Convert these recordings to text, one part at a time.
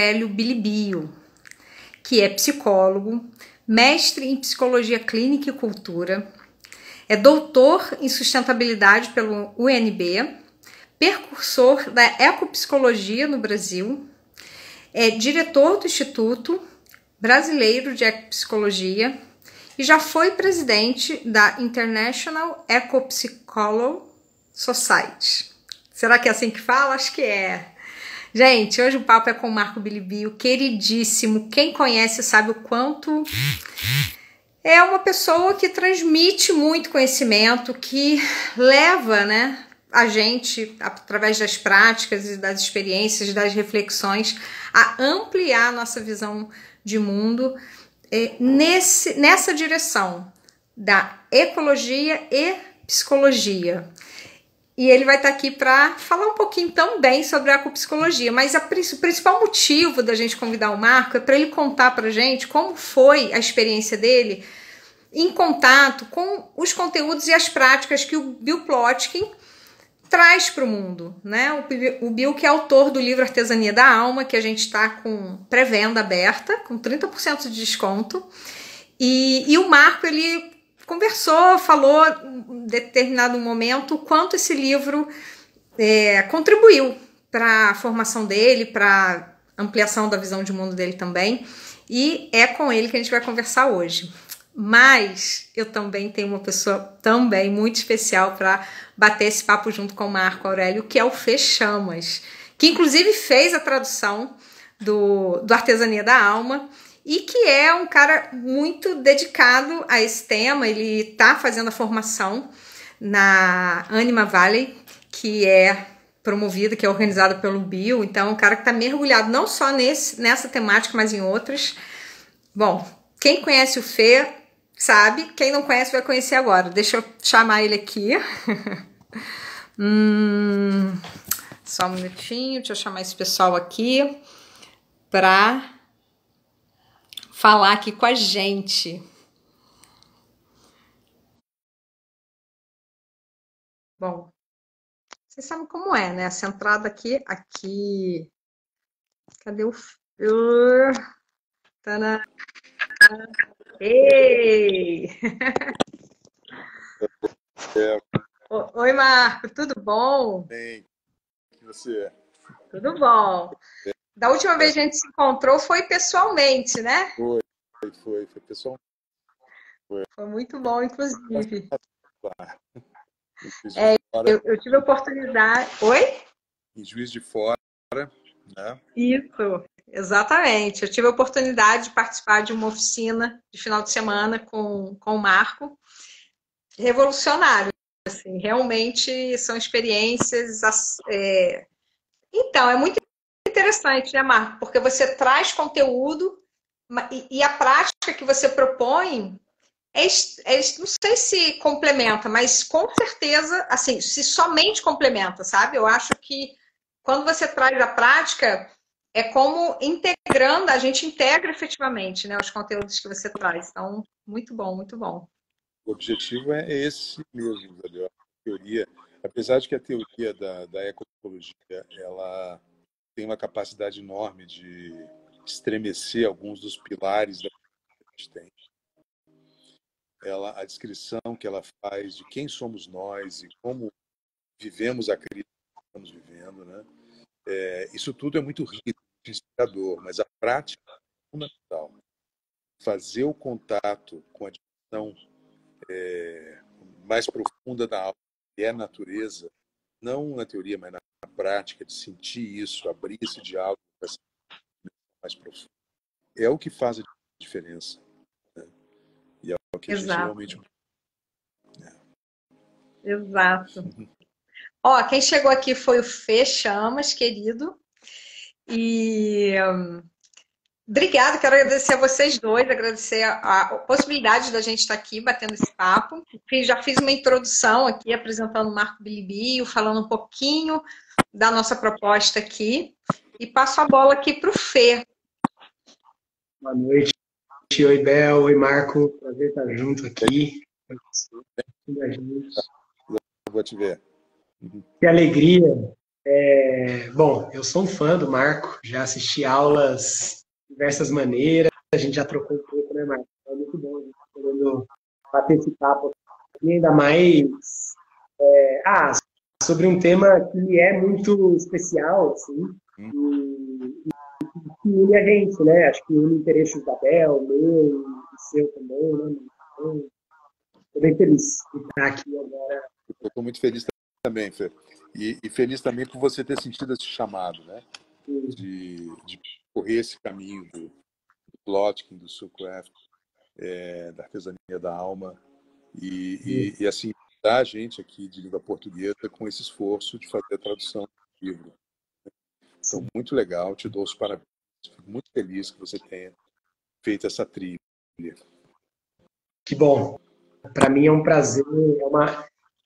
Aurélio Bilibio, que é psicólogo, mestre em psicologia clínica e cultura, é doutor em sustentabilidade pelo UNB, percursor da ecopsicologia no Brasil, é diretor do Instituto Brasileiro de Ecopsicologia e já foi presidente da International Ecopsychology Society. Será que é assim que fala? Acho que é. Gente, hoje o papo é com o Marco Bilibio, queridíssimo. Quem conhece sabe o quanto é uma pessoa que transmite muito conhecimento, que leva, né, a gente, através das práticas e das experiências, das reflexões, a ampliar a nossa visão de mundo nessa direção da ecologia e psicologia. E ele vai estar aqui para falar um pouquinho também sobre a ecopsicologia, mas o principal motivo da gente convidar o Marco é para ele contar para a gente como foi a experiência dele em contato com os conteúdos e as práticas que o Bill Plotkin traz para o mundo, né? O Bill, que é autor do livro Artesania da Alma, que a gente está com pré-venda aberta, com 30% de desconto. E o Marco, ele conversou, falou em determinado momento o quanto esse livro contribuiu para a formação dele, para a ampliação da visão de mundo dele também. E é com ele que a gente vai conversar hoje. Mas eu também tenho uma pessoa também muito especial para bater esse papo junto com o Marco Aurélio, que é o Fê Chamas, que inclusive fez a tradução do Artesania da Alma e que é um cara muito dedicado a esse tema. Ele está fazendo a formação na Anima Valley, que é promovida, que é organizada pelo Bill. Então é um cara que está mergulhado não só nessa temática, mas em outras. Bom, quem conhece o Fê sabe, quem não conhece vai conhecer agora. Deixa eu chamar ele aqui. Só um minutinho, deixa eu chamar esse pessoal aqui para falar aqui com a gente. Bom, vocês sabem como é, né? Essa entrada aqui. Cadê o... Tana. Ei! Oi, Marco, tudo bom? Bem, que você Tudo bom. Da última vez que a gente se encontrou foi pessoalmente, né? foi pessoal. Foi muito bom, inclusive. Eu tive a oportunidade... Oi? Em Juiz de Fora, né? Isso, exatamente. Eu tive a oportunidade de participar de uma oficina de final de semana com o Marco. Revolucionário, assim, realmente são experiências... Então, é muito interessante, né, Marco? Porque você traz conteúdo e a prática que você propõe não sei se complementa, mas com certeza, assim, se somente complementa, sabe? Eu acho que quando você traz a prática, é como integrando, a gente integra efetivamente, né, os conteúdos que você traz. Então, muito bom, muito bom. O objetivo é esse mesmo, Isabel. A teoria, apesar de que a teoria da ecologia ela tem uma capacidade enorme de estremecer alguns dos pilares da que a gente tem. A descrição que ela faz de quem somos nós e como vivemos a crise que estamos vivendo, né? Isso tudo é muito rico, inspirador, mas a prática é fundamental. Fazer o contato com a dimensão mais profunda da alma, que é a natureza, não na teoria, mas na prática, de sentir isso, abrir esse diálogo com essa dimensão mais profunda, é o que faz a diferença. Né? E é o que a gente realmente... Exato. Ó, quem chegou aqui foi o Fê Chamas, querido. E obrigada, quero agradecer a vocês dois, agradecer a possibilidade da gente estar aqui batendo esse papo. Já fiz uma introdução aqui, apresentando o Marco Bilibio, falando um pouquinho da nossa proposta aqui. E passo a bola aqui para o Fê. Boa noite. Oi, Bel. Oi, Marco. Prazer estar junto aqui. Eu vou te ver. Que alegria Bom, eu sou um fã do Marco, já assisti aulas de diversas maneiras, a gente já trocou um pouco, né, Marco? É muito bom a gente podendo bater esse papo e ainda mais sobre um tema que é muito especial, assim, e que une a gente, né? Acho que une interesses da Bel, meu e seu também, né? Então, estou bem feliz de estar aqui agora. Eu estou muito feliz também, Fê. E feliz também por você ter sentido esse chamado, né? De correr esse caminho do Plotkin, do Soulcraft, da artesania da alma e assim, ajudar a gente aqui de língua portuguesa com esse esforço de fazer a tradução do livro. Então, muito legal, te dou os parabéns. Fico muito feliz que você tenha feito essa trilha. Que bom. Para mim é um prazer,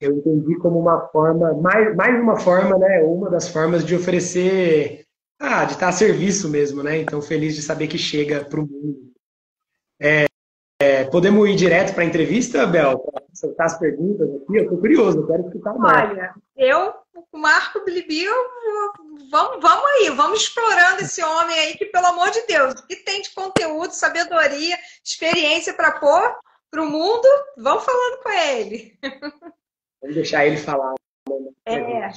eu entendi como uma forma, mais uma forma, né? Uma das formas de oferecer, de estar a serviço mesmo, né? Então, feliz de saber que chega para o mundo. Podemos ir direto para a entrevista, Bel? Para soltar as perguntas aqui? Eu estou curioso, eu quero escutar mais. Olha, o Marco Blibi, vamos aí, vamos explorando esse homem aí, que, pelo amor de Deus, o que tem de conteúdo, sabedoria, experiência para pôr para o mundo, vamos falando com ele. Vamos deixar ele falar. É.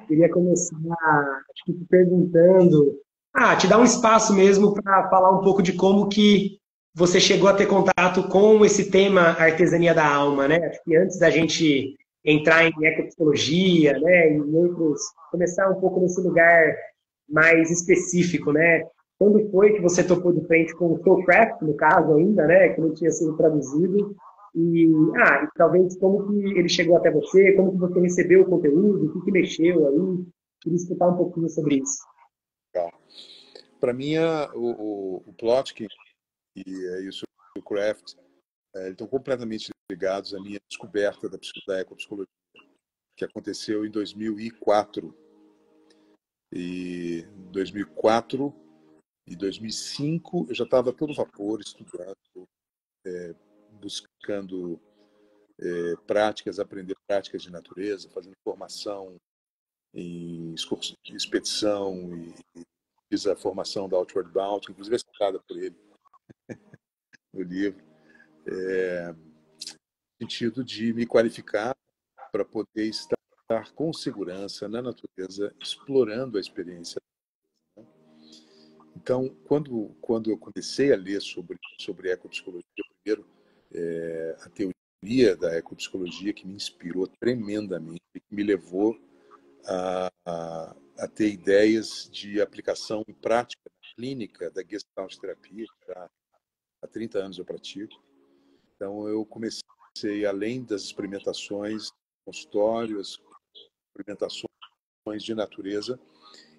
Queria começar, acho que te perguntando, te dar um espaço mesmo para falar um pouco de como que você chegou a ter contato com esse tema artesania da alma, né? Acho que antes da gente entrar em ecopsicologia, né, e outros, começar um pouco nesse lugar mais específico, né? Quando foi que você topou de frente com o Soulcraft, no caso ainda, né, que não tinha sido traduzido? E talvez como que ele chegou até você, como que você recebeu o conteúdo, o que mexeu aí? Queria escutar um pouquinho sobre isso. Para mim, o Plotkin e o Soulcraft estão completamente ligados à minha descoberta da ecopsicologia, que aconteceu em 2004. E em 2004 e 2005 eu já estava a todo vapor estudando, buscando aprender práticas de natureza, fazendo formação em expedição e fiz a formação da Outward Bound, inclusive é citada por ele no livro, no sentido de me qualificar para poder estar com segurança na natureza, explorando a experiência. Então, quando eu comecei a ler sobre ecopsicologia, primeiro, a teoria da ecopsicologia, que me inspirou tremendamente, que me levou a ter ideias de aplicação em prática clínica da Gestalt terapia, que já há 30 anos eu pratico. Então, eu comecei, além das experimentações, consultórios, experimentações de natureza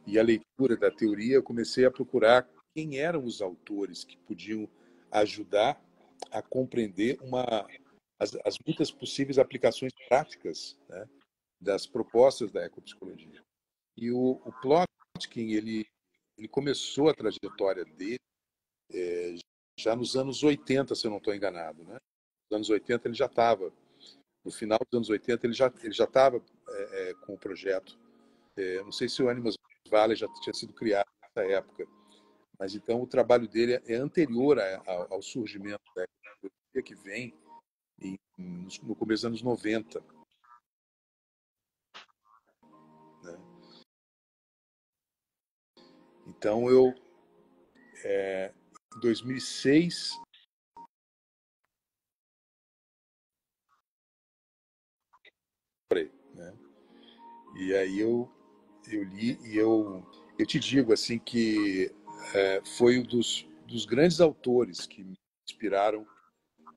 e a leitura da teoria, eu comecei a procurar quem eram os autores que podiam ajudar a compreender as muitas possíveis aplicações práticas, né, das propostas da ecopsicologia. E o Plotkin, ele começou a trajetória dele já nos anos 80, se eu não estou enganado. Né? Nos anos 80 ele já estava, no final dos anos 80 ele já estava com o projeto. Não sei se o Animas Valley já tinha sido criado nessa época, mas então o trabalho dele é anterior ao surgimento da ecologia, que vem no começo dos anos 90. Né? Então em 2006, né? E aí eu li e eu te digo assim que foi um dos grandes autores que me inspiraram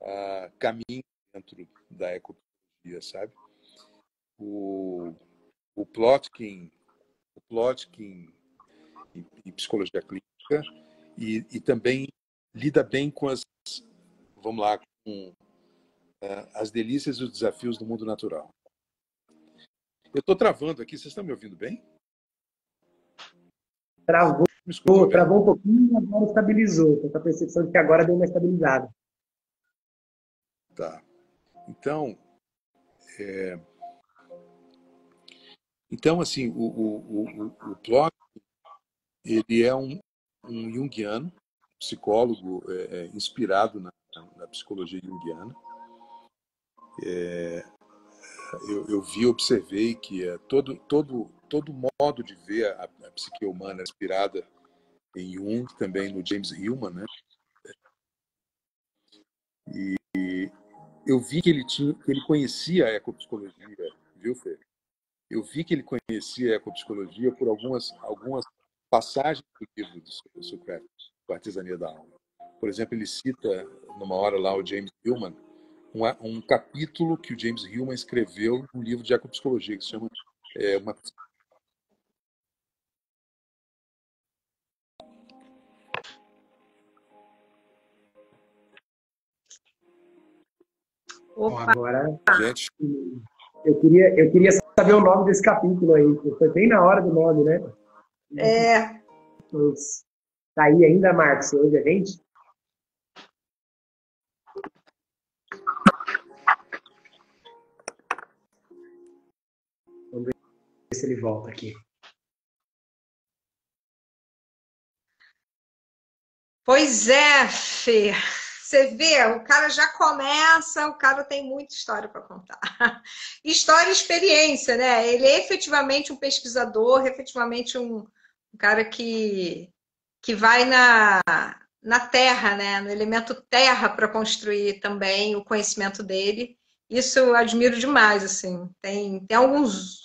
a caminhar dentro da ecologia, sabe? O Plotkin em psicologia clínica e também lida bem com vamos lá, com as delícias e os desafios do mundo natural. Eu estou travando aqui, vocês estão me ouvindo bem? Travou um pouquinho e agora estabilizou. Tem essa percepção de que agora deu uma estabilizada. Tá. Então, Então, assim, o Plock, ele é um junguiano, psicólogo inspirado na psicologia junguiana. Eu vi, observei que todo modo de ver a psique humana é inspirada em Jung, também no James Hillman, né? E eu vi que ele conhecia a ecopsicologia, viu, Fê? Eu vi que ele conhecia a ecopsicologia por algumas passagens do livro do Socrates, do Artesania da Alma. Por exemplo, ele cita, numa hora lá, o James Hillman, um capítulo que o James Hillman escreveu no livro de ecopsicologia, que se chama uma... Bom, agora, Gente, eu queria saber o nome desse capítulo aí, porque foi bem na hora do nome, né? Mas, tá aí ainda, Marcos, hoje a gente? Vamos ver se ele volta aqui. Pois é, Fê. Você vê, o cara já começa, o cara tem muita história para contar. História e experiência, né? Ele é efetivamente um pesquisador, efetivamente um cara que vai na terra, né? No elemento terra para construir também o conhecimento dele. Isso eu admiro demais, assim. Tem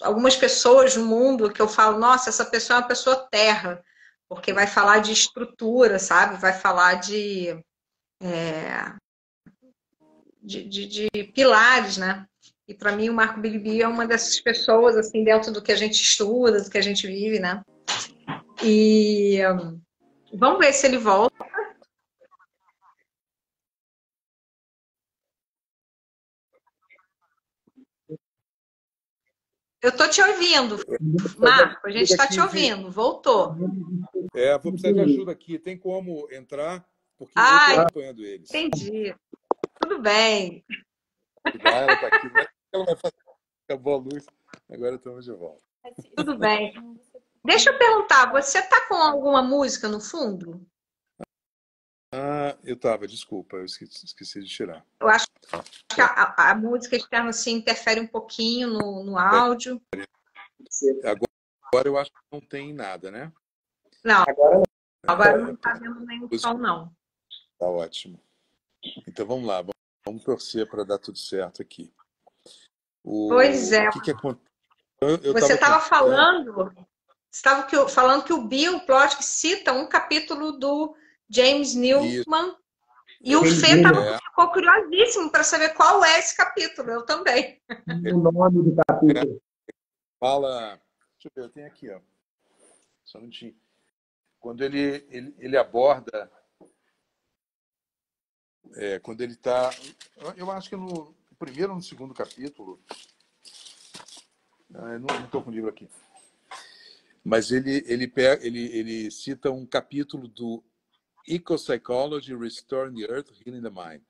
algumas pessoas no mundo que eu falo, nossa, essa pessoa é uma pessoa terra, porque vai falar de estrutura, sabe? Vai falar de pilares, né? E para mim o Marco Bilibili é uma dessas pessoas, assim, dentro do que a gente estuda, do que a gente vive, né? E vamos ver se ele volta. Eu tô te ouvindo, Marco, a gente está te ouvindo, voltou. vou precisar de ajuda aqui. Tem como entrar? Porque eu Ah, estou acompanhando eles. entendi. Tudo bem. Ela está aqui. Ela vai fazer. Acabou a luz. Agora estamos de volta. Tudo bem. Deixa eu perguntar, você tá com alguma música no fundo? Eu estava, desculpa, eu esqueci de tirar. Eu acho que a música externa assim, interfere um pouquinho no áudio. Agora eu acho que não tem nada, né? Não, agora não está vendo nenhum som, não. Tá ótimo. Então vamos lá, vamos torcer para dar tudo certo aqui. Pois é. O que aconteceu? Você estava falando que o Bill Plotkin cita um capítulo do James Newman e o Fê ficou curiosíssimo para saber qual é esse capítulo. Eu também. O nome do capítulo. Fala. Deixa eu ver, eu tenho aqui, ó. Só um minutinho. Quando ele aborda. Quando ele está. Eu acho que no primeiro ou no segundo capítulo. Eu não estou com o livro aqui. Mas ele cita um capítulo do Ecopsychology, Restoring the Earth, Healing the Mind.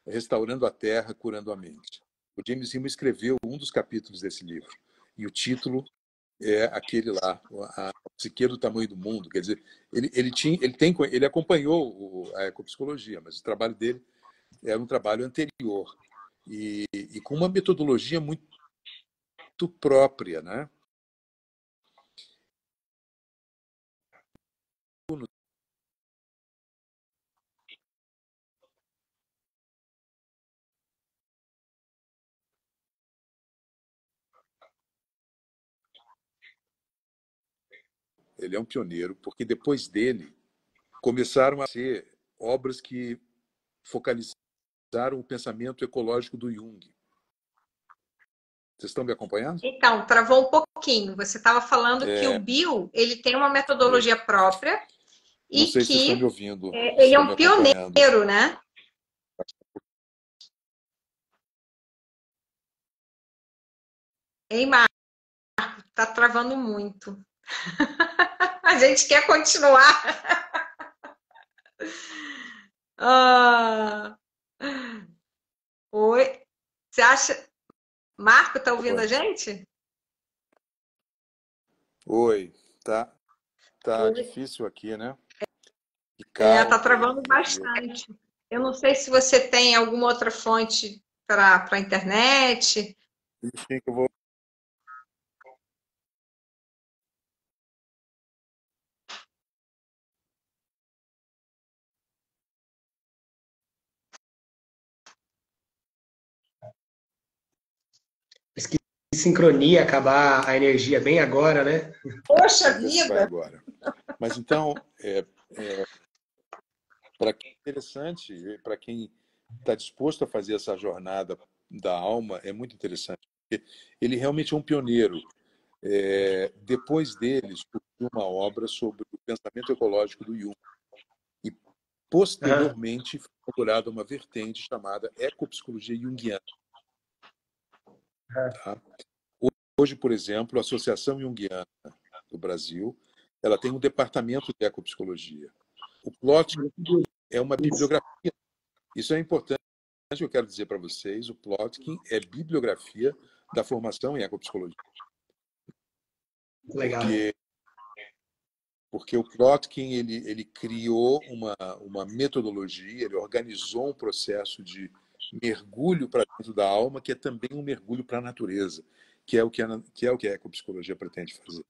Restaurando a Terra, Curando a Mente. O James Hillman escreveu um dos capítulos desse livro. E o título é aquele lá, a psique do tamanho do mundo. Quer dizer, ele acompanhou a ecopsicologia, mas o trabalho dele era um trabalho anterior. E com uma metodologia muito própria, né? Ele é um pioneiro, porque depois dele começaram a ser obras que focalizaram o pensamento ecológico do Jung. Vocês estão me acompanhando? Então, travou um pouquinho. Você estava falando que o Bill ele tem uma metodologia própria e não sei que se vocês estão me ouvindo. Ele é um pioneiro, né? Ei, Marco, tá travando muito. A gente quer continuar. Oi. Você acha... Marco, tá ouvindo a gente? Oi, tá Oi. difícil aqui, né? Que Tá caos travando aí. bastante. Eu não sei se você tem alguma outra fonte para a internet. Enfim, que eu vou. Mas que sincronia acabar a energia bem agora, né? Poxa Vamos ver se vai vida! agora. Mas então, para quem é interessante, para quem está disposto a fazer essa jornada da alma, é muito interessante. Porque ele realmente é um pioneiro. Depois dele, surgiu uma obra sobre o pensamento ecológico do Jung. E, Aham. posteriormente, foi inaugurada uma vertente chamada ecopsicologia junguiana. Tá? Hoje, por exemplo, a Associação Junguiana do Brasil, ela tem um departamento de ecopsicologia. O Plot é uma Isso. bibliografia. Isso é importante, eu quero dizer para vocês, o Plotkin é bibliografia da formação em ecopsicologia. Legal. Porque, porque o Plotkin ele criou uma metodologia, ele organizou um processo de mergulho para dentro da alma, que é também um mergulho para a natureza, que a ecopsicologia pretende fazer.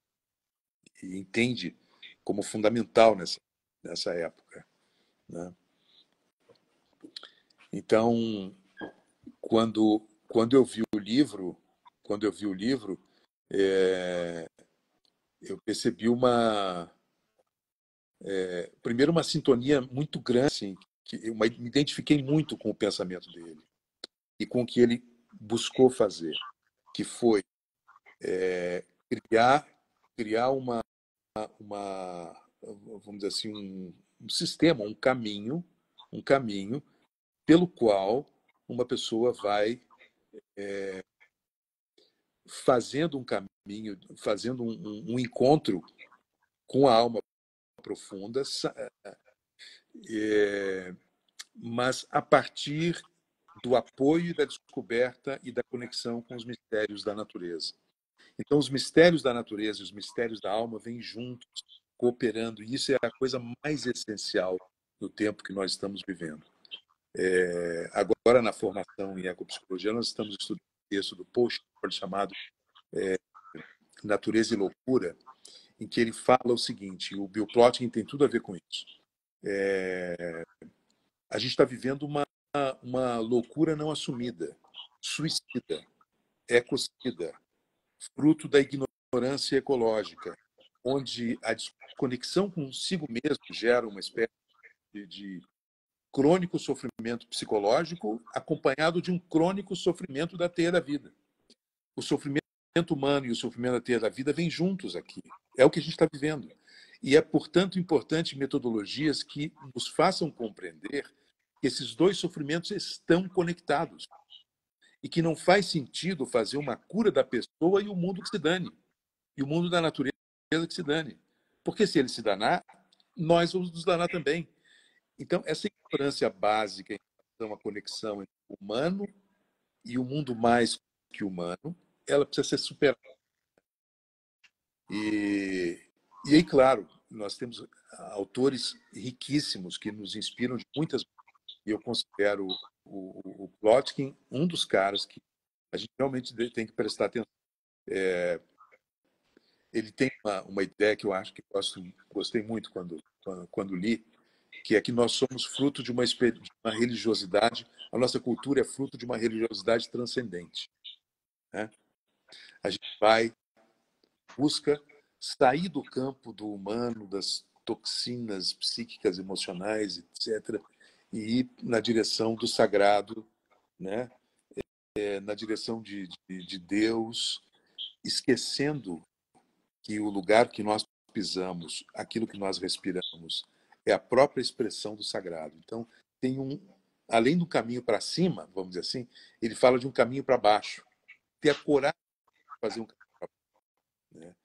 E entende como fundamental nessa época. Né? Então, quando eu vi o livro, é, eu percebi primeiro uma sintonia muito grande, assim, me identifiquei muito com o pensamento dele e com o que ele buscou fazer, que foi criar criar uma vamos dizer assim um sistema, um caminho pelo qual uma pessoa vai fazendo um caminho, fazendo um encontro com a alma profunda, é, mas a partir do apoio, da descoberta e da conexão com os mistérios da natureza. Então, os mistérios da natureza e os mistérios da alma vêm juntos, cooperando, e isso é a coisa mais essencial no tempo que nós estamos vivendo. Agora, na formação em ecopsicologia, nós estamos estudando um texto do Paul Shepard chamado Natureza e Loucura, em que ele fala o seguinte, o Bill Plotkin tem tudo a ver com isso. A gente está vivendo uma loucura não assumida, suicida, ecocida, fruto da ignorância ecológica, onde a desconexão consigo mesmo gera uma espécie de crônico sofrimento psicológico acompanhado de um crônico sofrimento da teia da vida. O sofrimento humano e o sofrimento da teia da vida vêm juntos aqui. É o que a gente está vivendo. E é, portanto, importante metodologias que nos façam compreender que esses dois sofrimentos estão conectados e que não faz sentido fazer uma cura da pessoa e o mundo que se dane, e o mundo da natureza que se dane. Porque se ele se danar, nós vamos nos danar também. Então, essa ignorância básica em relação à conexão entre o humano e o mundo mais que humano, ela precisa ser superada. E aí, claro, nós temos autores riquíssimos que nos inspiram de muitas. E eu considero o Plotkin um dos caras que a gente realmente tem que prestar atenção. Ele tem uma ideia que eu acho que gostei muito quando li, que é que nós somos fruto de de uma religiosidade, a nossa cultura é fruto de uma religiosidade transcendente. Né? A gente busca sair do campo do humano, das toxinas psíquicas, emocionais, etc., e ir na direção do sagrado, né? Na direção de Deus, esquecendo que o lugar que nós pisamos, aquilo que nós respiramos, é a própria expressão do sagrado. Então, além do caminho para cima, vamos dizer assim, ele fala de um caminho para baixo. Ter a coragem de fazer um caminho para baixo, né?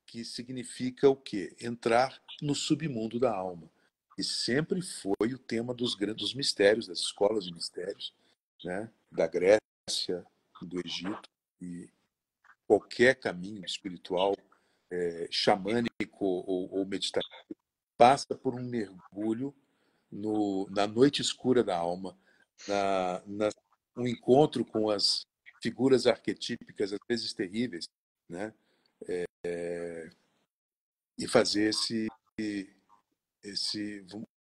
Que significa o quê? Entrar no submundo da alma. E sempre foi o tema dos mistérios, das escolas de mistérios, né? Da Grécia, do Egito, e qualquer caminho espiritual xamânico ou meditativo, passa por um mergulho na noite escura da alma, um encontro com as figuras arquetípicas, às vezes terríveis, né? E fazer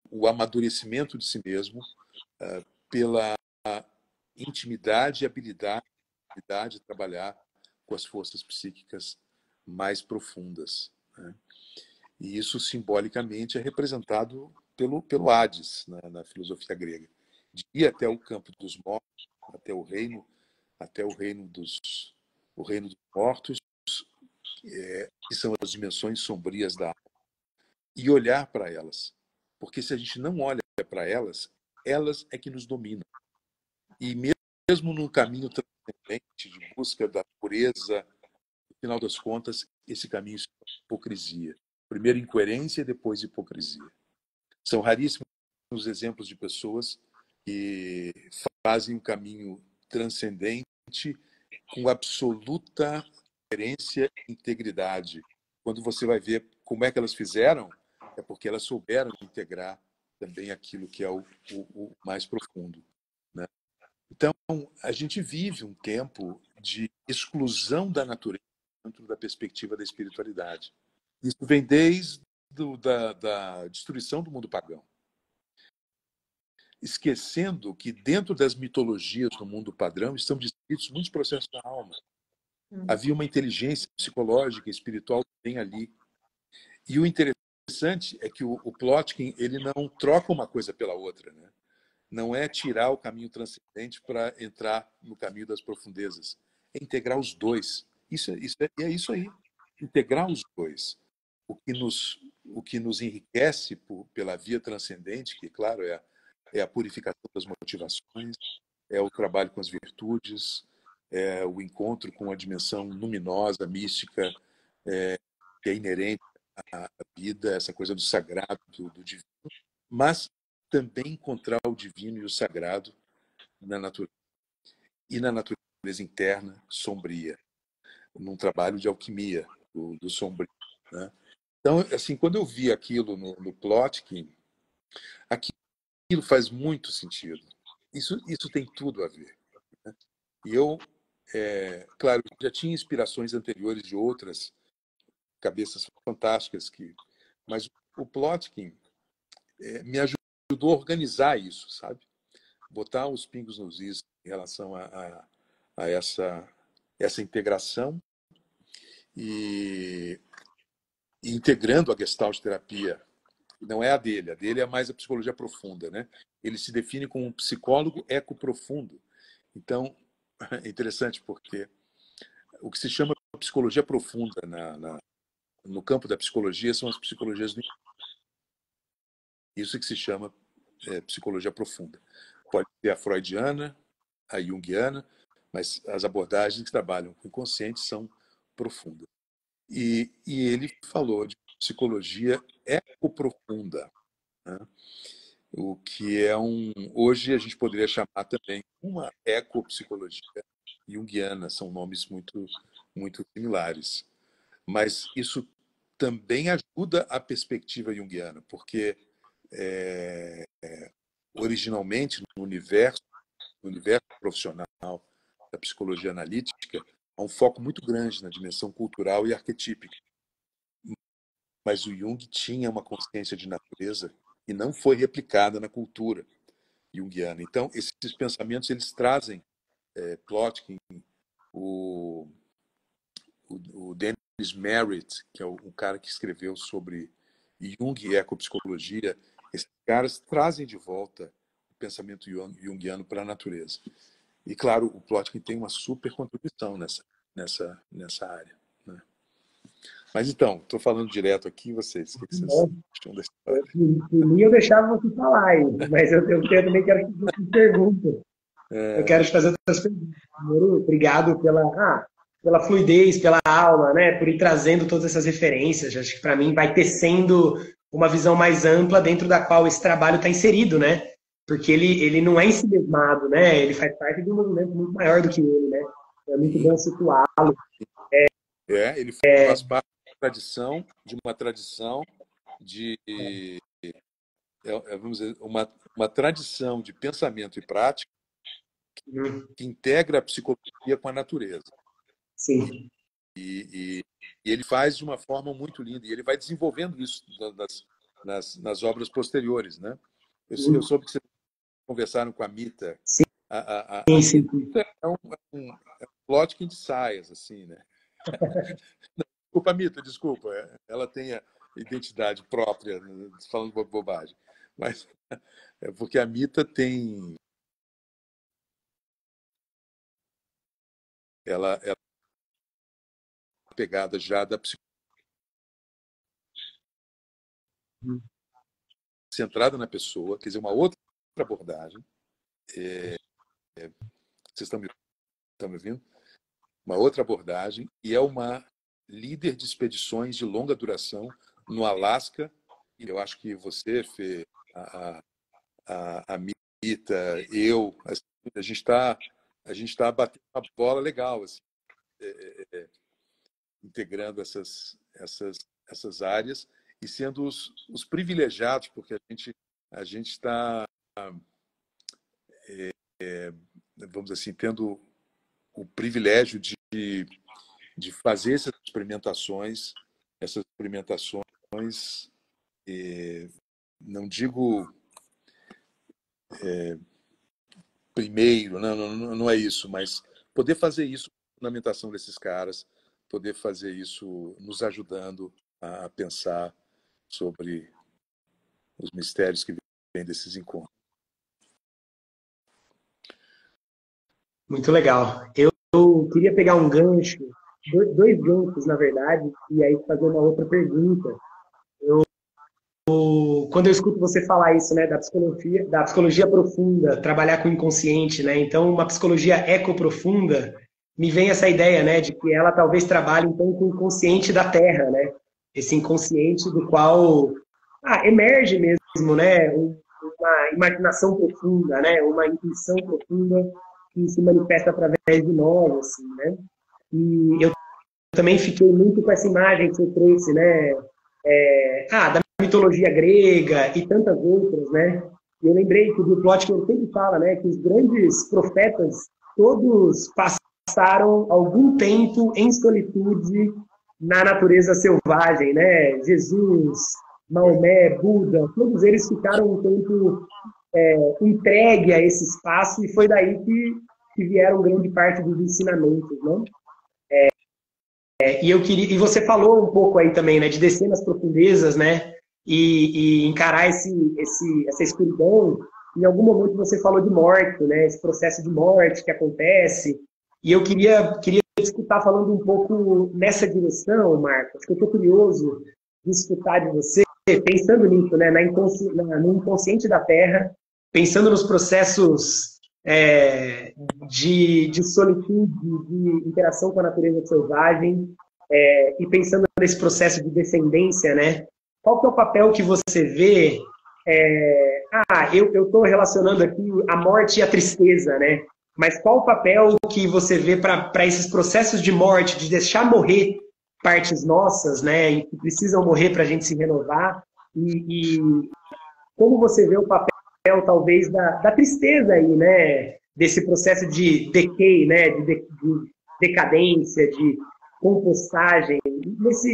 o amadurecimento de si mesmo pela intimidade e habilidade de trabalhar com as forças psíquicas mais profundas, né? E isso simbolicamente é representado pelo Hades na filosofia grega. De ir até o campo dos mortos, até o reino dos mortos, que são as dimensões sombrias da alma, e olhar para elas. Porque se a gente não olha para elas, elas é que nos dominam. E mesmo num caminho transcendente de busca da pureza, no final das contas, esse caminho é hipocrisia. Primeiro incoerência e depois hipocrisia. São raríssimos os exemplos de pessoas que fazem um caminho transcendente com absoluta coerência e integridade. Quando você vai ver como é que elas fizeram, é porque elas souberam integrar também aquilo que é o mais profundo, né? Então, a gente vive um tempo de exclusão da natureza dentro da perspectiva da espiritualidade. Isso vem desde da destruição do mundo pagão. Esquecendo que dentro das mitologias do mundo padrão estão descritos muitos processos da alma. Havia uma inteligência psicológica e espiritual que tem ali. E o interessante é que o Plotkin ele não troca uma coisa pela outra, né? Não é tirar o caminho transcendente para entrar no caminho das profundezas. É integrar os dois. É isso aí. Integrar os dois. O que nos enriquece pela via transcendente, que, claro, é a purificação das motivações, é o trabalho com as virtudes, é o encontro com a dimensão luminosa, mística, que é inerente à vida, essa coisa do sagrado, do divino, mas também encontrar o divino e o sagrado na natureza. E na natureza interna, sombria, num trabalho de alquimia do sombrio, né? Então, assim, quando eu vi aquilo no Plotkin, aquilo faz muito sentido. Isso tem tudo a ver, né? E eu, claro, já tinha inspirações anteriores de outras cabeças fantásticas, mas o Plotkin me ajudou a organizar isso, sabe? Botar os pingos nos is em relação a essa integração e integrando a Gestalt terapia. Não é a dele é mais a psicologia profunda, né? Ele se define como um psicólogo ecoprofundo. Então, é interessante porque o que se chama psicologia profunda no campo da psicologia são as psicologias do... Isso que se chama psicologia profunda. Pode ser a freudiana, a junguiana, mas as abordagens que trabalham com o inconsciente são profundas. E ele falou de psicologia ecoprofunda, né? O que hoje a gente poderia chamar também uma ecopsicologia junguiana, são nomes muito, muito similares. Mas isso também ajuda a perspectiva junguiana, porque originalmente no universo profissional da psicologia analítica, há um foco muito grande na dimensão cultural e arquetípica. Mas o Jung tinha uma consciência de natureza e não foi replicada na cultura junguiana. Então, esses pensamentos eles trazem Plotkin, o Dennis Merritt, que é um cara que escreveu sobre Jung e ecopsicologia. Esses caras trazem de volta o pensamento junguiano para a natureza. E, claro, o Plotkin tem uma super contribuição nessa área, né? Mas, então, estou falando direto aqui, vocês. O que vocês acham da história? Por mim, eu deixava você falar aí, mas eu também quero que você pergunte. Eu quero te fazer outras perguntas. Primeiro, obrigado pela fluidez, pela aula, né? Por ir trazendo todas essas referências. Acho que, para mim, vai tecendo uma visão mais ampla dentro da qual esse trabalho está inserido, né? Porque ele não é ensimesmado, né? Ele faz parte de um movimento muito maior do que ele, né? É muito bom situá-lo. Ele faz parte tradição de vamos dizer, uma tradição de pensamento e prática que integra a psicologia com a natureza. Sim. E ele faz de uma forma muito linda, e ele vai desenvolvendo isso nas obras posteriores, né? Eu soube que vocês conversaram com a Mita. Sim, A sim. Mita é um plot de saias, assim, né? Desculpa, Mita, desculpa. Ela tem a identidade própria, falando bobagem. Mas é porque a Mita tem... Ela é pegada já da psicologia centrada na pessoa, quer dizer, uma outra abordagem. Vocês estão me ouvindo? Uma outra abordagem, e é uma líder de expedições de longa duração no Alasca. Eu acho que você, Fê, a Mita, eu, assim, a gente está batendo uma bola legal, assim, integrando essas áreas e sendo os privilegiados, porque a gente está, vamos dizer assim, tendo o privilégio de fazer essas experimentações, não digo primeiro, não é isso, mas poder fazer isso com a fundamentação desses caras, poder fazer isso nos ajudando a pensar sobre os mistérios que vêm desses encontros. Muito legal. Eu queria pegar um gancho, dois ganchos, na verdade, e aí fazer uma outra pergunta. Quando eu escuto você falar isso, né, da psicologia profunda, trabalhar com o inconsciente, né, então uma psicologia ecoprofunda, me vem essa ideia, né, de que ela talvez trabalhe então com o inconsciente da Terra, né, esse inconsciente do qual emerge mesmo, né, uma imaginação profunda, né, uma intuição profunda que se manifesta através de nós, assim, né, e eu também fiquei muito com essa imagem que você trouxe, né, da mitologia grega e tantas outras, né? E eu lembrei que o Plotkin sempre fala, né, que os grandes profetas todos passaram algum tempo em solitude na natureza selvagem, né? Jesus, Maomé, Buda, todos eles ficaram um tempo entregue a esse espaço e foi daí que vieram grande parte dos ensinamentos, né? E você falou um pouco aí também, né, de descer nas profundezas, né, e encarar essa escuridão. Em algum momento você falou de morte, né, esse processo de morte que acontece. E eu queria te escutar falando um pouco nessa direção, Marcos, que eu estou curioso de escutar de você, pensando nisso, né, no inconsciente da Terra, pensando nos processos de solitude, de interação com a natureza selvagem, e pensando nesse processo de descendência, né? Qual que é o papel que você vê? Eu estou relacionando aqui a morte e a tristeza, né? Mas qual o papel que você vê para esses processos de morte, de deixar morrer partes nossas, né? Que precisam morrer para a gente se renovar? E como você vê o papel, talvez, da tristeza aí, né? Desse processo de decay, né? De decadência, de compostagem,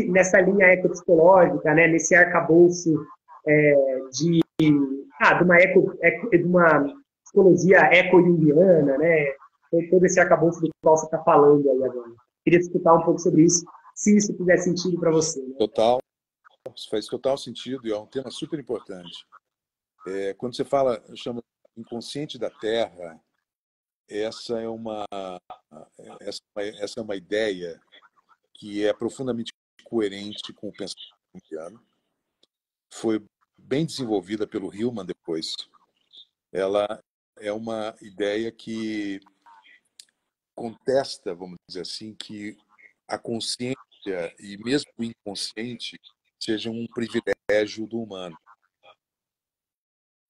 nessa linha ecopsicológica, né? Nesse arcabouço de uma psicologia eco-junguiana, né? Todo esse arcabouço do qual você está falando aí agora. Queria escutar um pouco sobre isso, se isso fizer sentido para você. Né? Total. Isso faz total sentido e é um tema super importante. Quando você fala, chama inconsciente da Terra, essa é uma ideia que é profundamente coerente com o pensamento junguiano. Foi bem desenvolvida pelo Hillman depois. Ela é uma ideia que contesta, vamos dizer assim, que a consciência e mesmo o inconsciente sejam um privilégio do humano.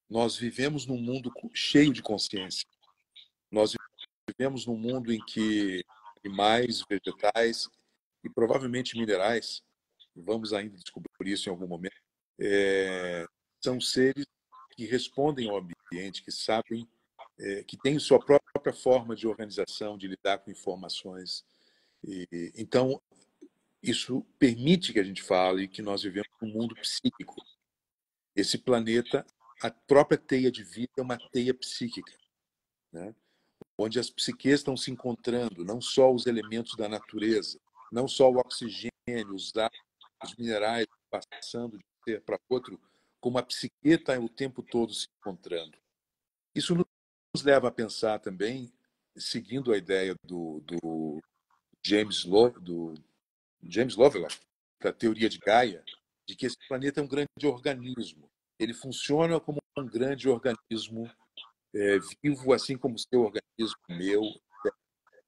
Nós vivemos num mundo cheio de consciência. Nós vivemos num mundo em que animais, vegetais e provavelmente minerais vamos ainda descobrir isso em algum momento, são seres que respondem ao ambiente, que sabem, que têm sua própria forma de organização, de lidar com informações. Então, isso permite que a gente fale que nós vivemos num mundo psíquico. Esse planeta, a própria teia de vida é uma teia psíquica, né? Onde as psiques estão se encontrando, não só os elementos da natureza, não só o oxigênio, os átomos, os minerais passando de um ser para outro, como a psique está o tempo todo se encontrando. Isso nos leva a pensar também, seguindo a ideia do James Lovelock, da teoria de Gaia, de que esse planeta é um grande organismo. Ele funciona como um grande organismo vivo, assim como o seu organismo, o meu.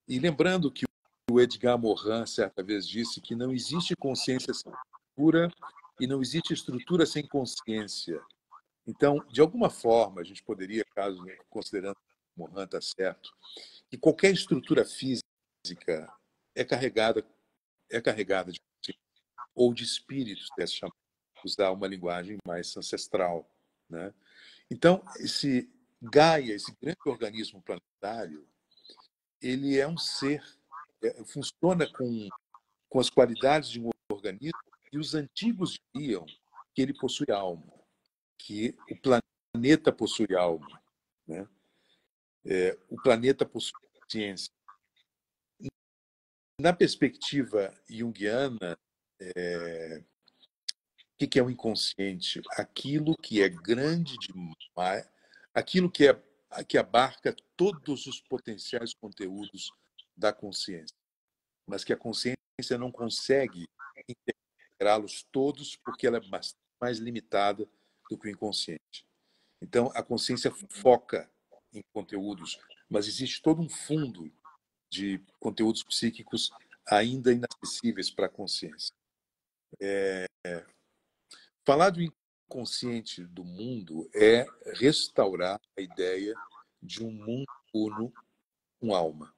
E lembrando que o Edgar Morin certa vez disse que não existe consciência sem estrutura e não existe estrutura sem consciência. Então, de alguma forma, a gente poderia, caso considerando que Morin está certo, que qualquer estrutura física é carregada de consciência, ou de espíritos, dessa chamada, usar uma linguagem mais ancestral, né? Então, esse Gaia, esse grande organismo planetário, ele é um ser, funciona com as qualidades de um organismo, e os antigos diziam que ele possui alma, que o planeta possui alma, né? O planeta possui consciência. Na perspectiva junguiana, o que é o inconsciente? Aquilo que é grande demais, aquilo que abarca todos os potenciais conteúdos da consciência, mas que a consciência não consegue integrá-los todos porque ela é mais limitada do que o inconsciente. Então, a consciência foca em conteúdos, mas existe todo um fundo de conteúdos psíquicos ainda inacessíveis para a consciência. Falar do inconsciente do mundo é restaurar a ideia de um mundo uno com alma.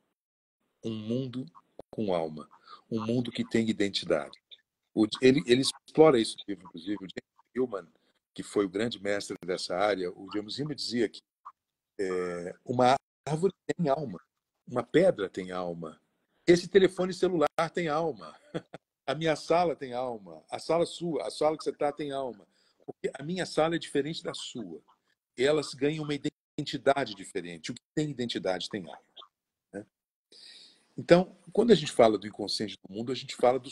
Um mundo com alma. Um mundo que tem identidade. Ele explora isso no livro, inclusive. O James Hillman, que foi o grande mestre dessa área, o James Hillman dizia que uma árvore tem alma. Uma pedra tem alma. Esse telefone celular tem alma. A minha sala tem alma. A sala sua, a sala que você está tem alma. Porque a minha sala é diferente da sua. Elas ganham uma identidade diferente. O que tem identidade tem alma, né? Então, quando a gente fala do inconsciente do mundo, a gente fala do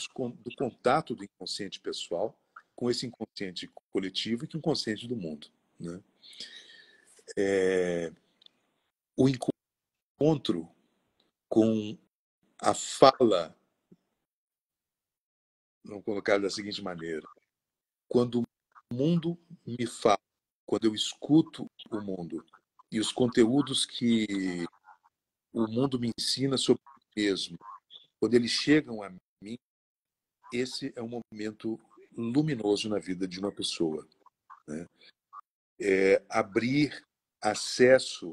contato do inconsciente pessoal com esse inconsciente coletivo e com o inconsciente do mundo, né? O encontro com a fala, vamos colocar da seguinte maneira: quando o mundo me fala, quando eu escuto o mundo e os conteúdos que o mundo me ensina sobre si mesmo, quando eles chegam a mim, esse é um momento luminoso na vida de uma pessoa, né? Abrir acesso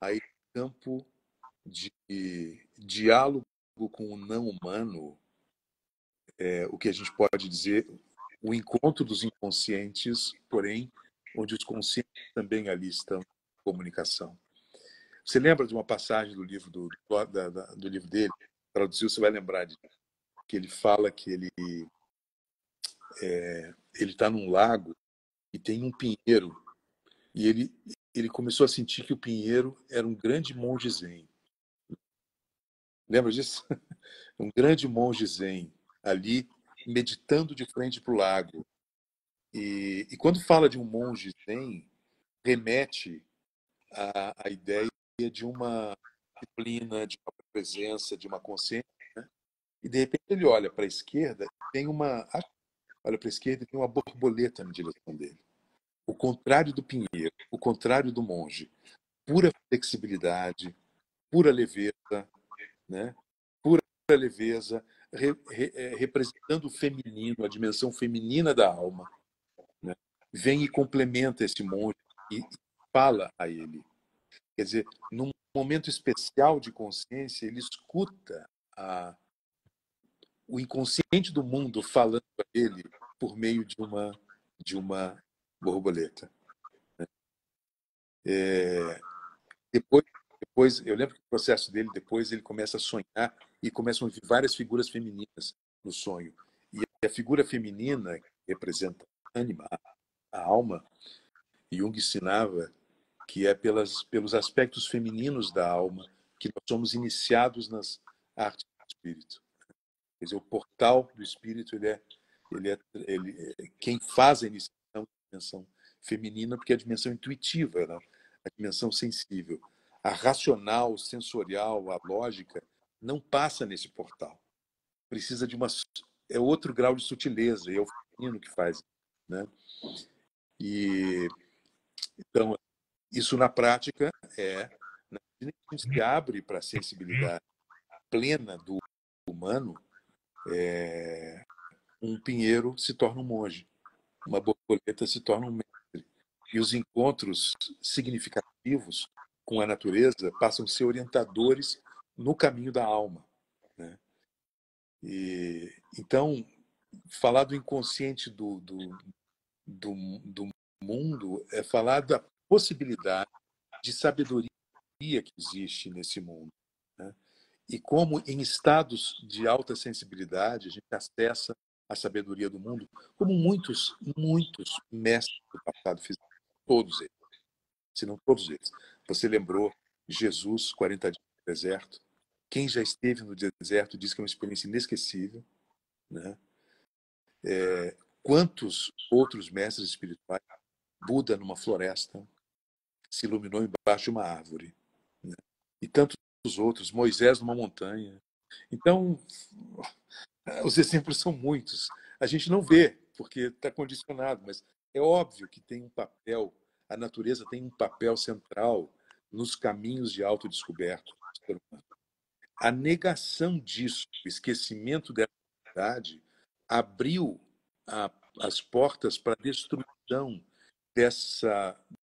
a esse campo de diálogo com o não humano, o que a gente pode dizer, o encontro dos inconscientes, porém, onde os conscientes também ali estão em comunicação. Você lembra de uma passagem do livro do livro dele? Traduziu, você vai lembrar de que ele fala que ele está num lago e tem um pinheiro, e ele começou a sentir que o pinheiro era um grande monge zen. Lembra disso? Um grande monge zen ali meditando de frente para o lago. E quando fala de um monge zen, remete à ideia de uma disciplina, de uma presença, de uma consciência, né? E de repente ele olha para a esquerda, olha para a esquerda e tem uma borboleta na direção dele. O contrário do pinheiro, o contrário do monge. Pura flexibilidade, pura leveza, né? Pura leveza, representando o feminino, a dimensão feminina da alma, né? Vem e complementa esse monge e fala a ele. Quer dizer, num momento especial de consciência, ele escuta o inconsciente do mundo falando a ele por meio de uma borboleta. Depois, eu lembro que o processo dele, depois ele começa a sonhar e começam a vir várias figuras femininas no sonho. E a figura feminina, que representa a ânima, a alma, Jung ensinava que é pelos aspectos femininos da alma que nós somos iniciados nas artes do espírito. Quer dizer, o portal do espírito, quem faz a iniciação é a dimensão feminina, porque é a dimensão intuitiva, né? A dimensão sensível. A racional, sensorial, a lógica, não passa nesse portal. Precisa de é outro grau de sutileza, e é o feminino que faz, né? E então, isso na prática na medida que a gente se abre para a sensibilidade plena do humano, um pinheiro se torna um monge, uma borboleta se torna um mestre. E os encontros significativos com a natureza passam a ser orientadores no caminho da alma, né? Então, falar do inconsciente do mundo é falar da possibilidade de sabedoria que existe nesse mundo, né? E como em estados de alta sensibilidade a gente acessa a sabedoria do mundo, como muitos mestres do passado fizeram, todos eles, se não todos eles. Você lembrou Jesus, 40 dias no deserto? Quem já esteve no deserto diz que é uma experiência inesquecível, né? Quantos outros mestres espirituais, Buda numa floresta, se iluminou embaixo de uma árvore, né? E tantos outros, Moisés numa montanha. Então, os exemplos são muitos. A gente não vê, porque está condicionado, mas é óbvio que tem um papel, a natureza tem um papel central nos caminhos de autodescoberta do ser humano. A negação disso, o esquecimento dessa verdade, abriu as portas para a destruição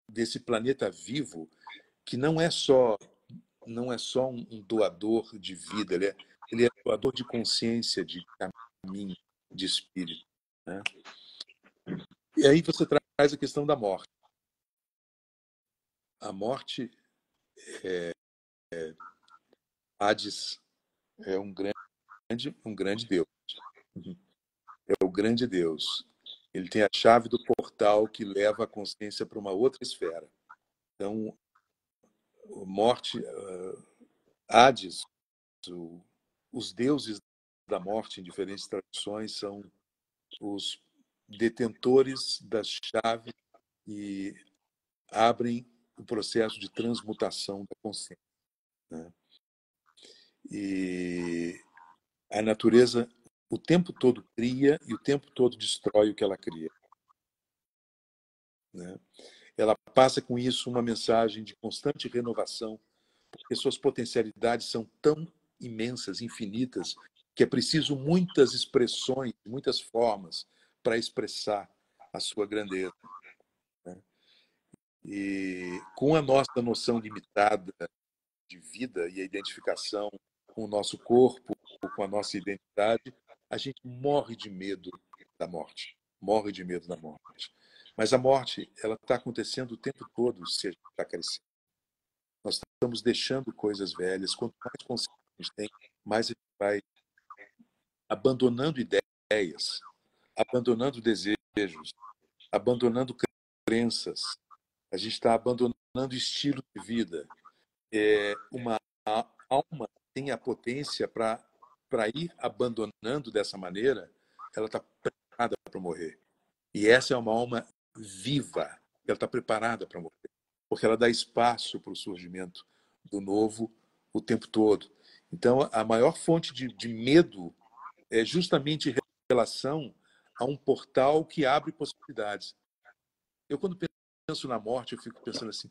desse planeta vivo, que não é só um doador de vida, ele é doador de consciência, de caminho, de espírito, né? E aí você traz a questão da morte. A morte, Hades, é um grande Deus. É o grande Deus. Ele tem a chave do portal que leva a consciência para uma outra esfera. Então, morte, Hades, os deuses da morte em diferentes tradições são os detentores das chaves e abrem o processo de transmutação da consciência, né? E a natureza o tempo todo cria e o tempo todo destrói o que ela cria, né? Ela passa com isso uma mensagem de constante renovação, porque suas potencialidades são tão imensas, infinitas, que é preciso muitas expressões, muitas formas para expressar a sua grandeza, né? E com a nossa noção limitada de vida e a identificação com o nosso corpo, com a nossa identidade, a gente morre de medo da morte. Morre de medo da morte. Mas a morte, ela está acontecendo o tempo todo se a gente está crescendo. Nós estamos deixando coisas velhas. Quanto mais consciência a gente tem, mais a gente vai abandonando ideias, abandonando desejos, abandonando crenças. A gente está abandonando estilo de vida. Uma alma tem a potência para ir abandonando dessa maneira, ela está preparada para morrer. E essa é uma alma viva, ela está preparada para morrer, porque ela dá espaço para o surgimento do novo o tempo todo. Então, a maior fonte de medo é justamente em relação a um portal que abre possibilidades. Eu, quando penso na morte, eu fico pensando assim,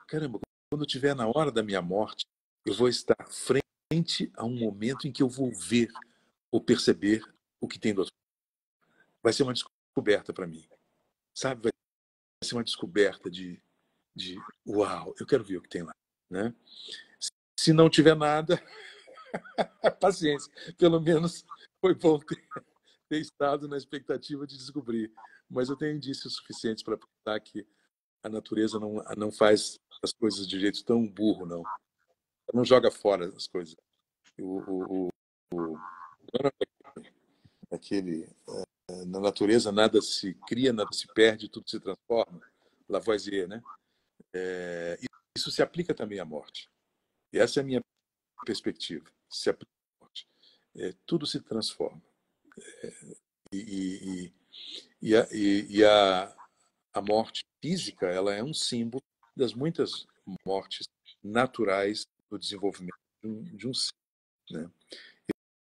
caramba, quando eu estiver na hora da minha morte, eu vou estar frente a um momento em que eu vou ver ou perceber o que tem do outro lado. Vai ser uma descoberta para mim, sabe? Vai ser uma descoberta de uau, eu quero ver o que tem lá, né? Se não tiver nada, Paciência. Pelo menos foi bom ter estado na expectativa de descobrir. Mas eu tenho indícios suficientes para pensar que a natureza não faz as coisas de jeito tão burro, não. Ela não joga fora as coisas. O, aquele, na natureza nada se cria, nada se perde, tudo se transforma. Lavoisier, né? Isso se aplica também à morte. E essa é a minha perspectiva. Se aplica à morte. Tudo se transforma. E, a morte física, ela é um símbolo das muitas mortes naturais do desenvolvimento de um ser, né?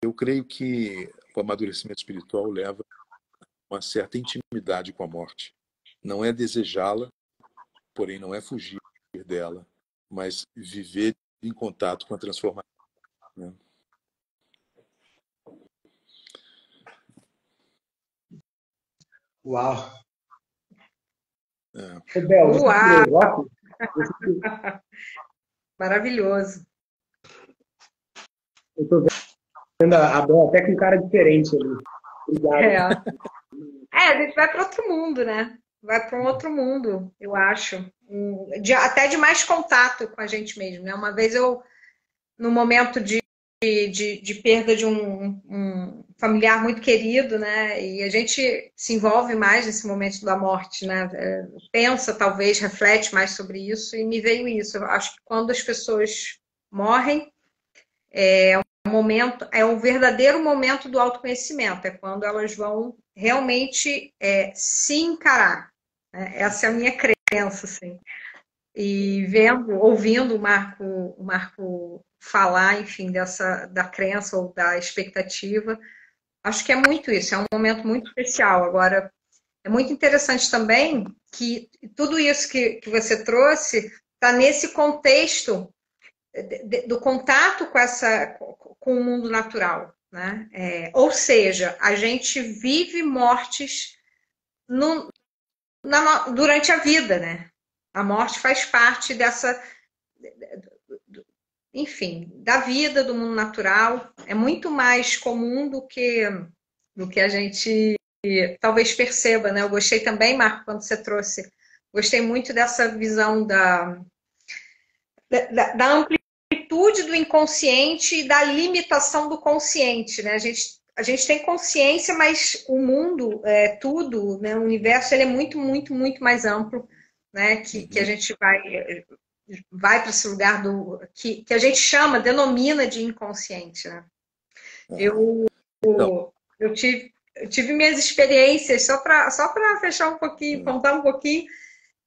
Eu creio que o amadurecimento espiritual leva a uma certa intimidade com a morte. Não é desejá-la, porém não é fugir dela, mas viver em contato com a transformação, né? Uau! É. Ô, Bel, você Uau! filosófico? Maravilhoso. Eu tô vendo a Bel até com cara diferente ali. Obrigado. A gente vai para outro mundo, né? Vai para um outro mundo, eu acho. Até de mais contato com a gente mesmo, né? Uma vez eu, no momento de perda de um familiar muito querido, né? E a gente se envolve mais nesse momento da morte, né? Pensa, talvez, reflete mais sobre isso, e me veio isso. Eu acho que quando as pessoas morrem, é o verdadeiro momento do autoconhecimento, é quando elas vão realmente se encarar, né? Essa é a minha crença, assim. E ouvindo o Marco falar, enfim, da crença ou da expectativa, acho que é muito isso, é um momento muito especial. Agora, é muito interessante também que tudo isso que você trouxe está nesse contexto do contato com o mundo natural, né? Ou seja, a gente vive mortes durante a vida, né? A morte faz parte enfim, da vida, do mundo natural. É muito mais comum do que a gente talvez perceba, né? Eu gostei também, Marco, quando você trouxe, gostei muito dessa visão da amplitude do inconsciente e da limitação do consciente, né? A gente tem consciência, mas o mundo, tudo, né? O universo, ele é muito, muito, muito mais amplo, né? Que a gente vai para esse lugar que a gente denomina de inconsciente, né? Então, Eu tive minhas experiências, só para fechar um pouquinho, contar um pouquinho.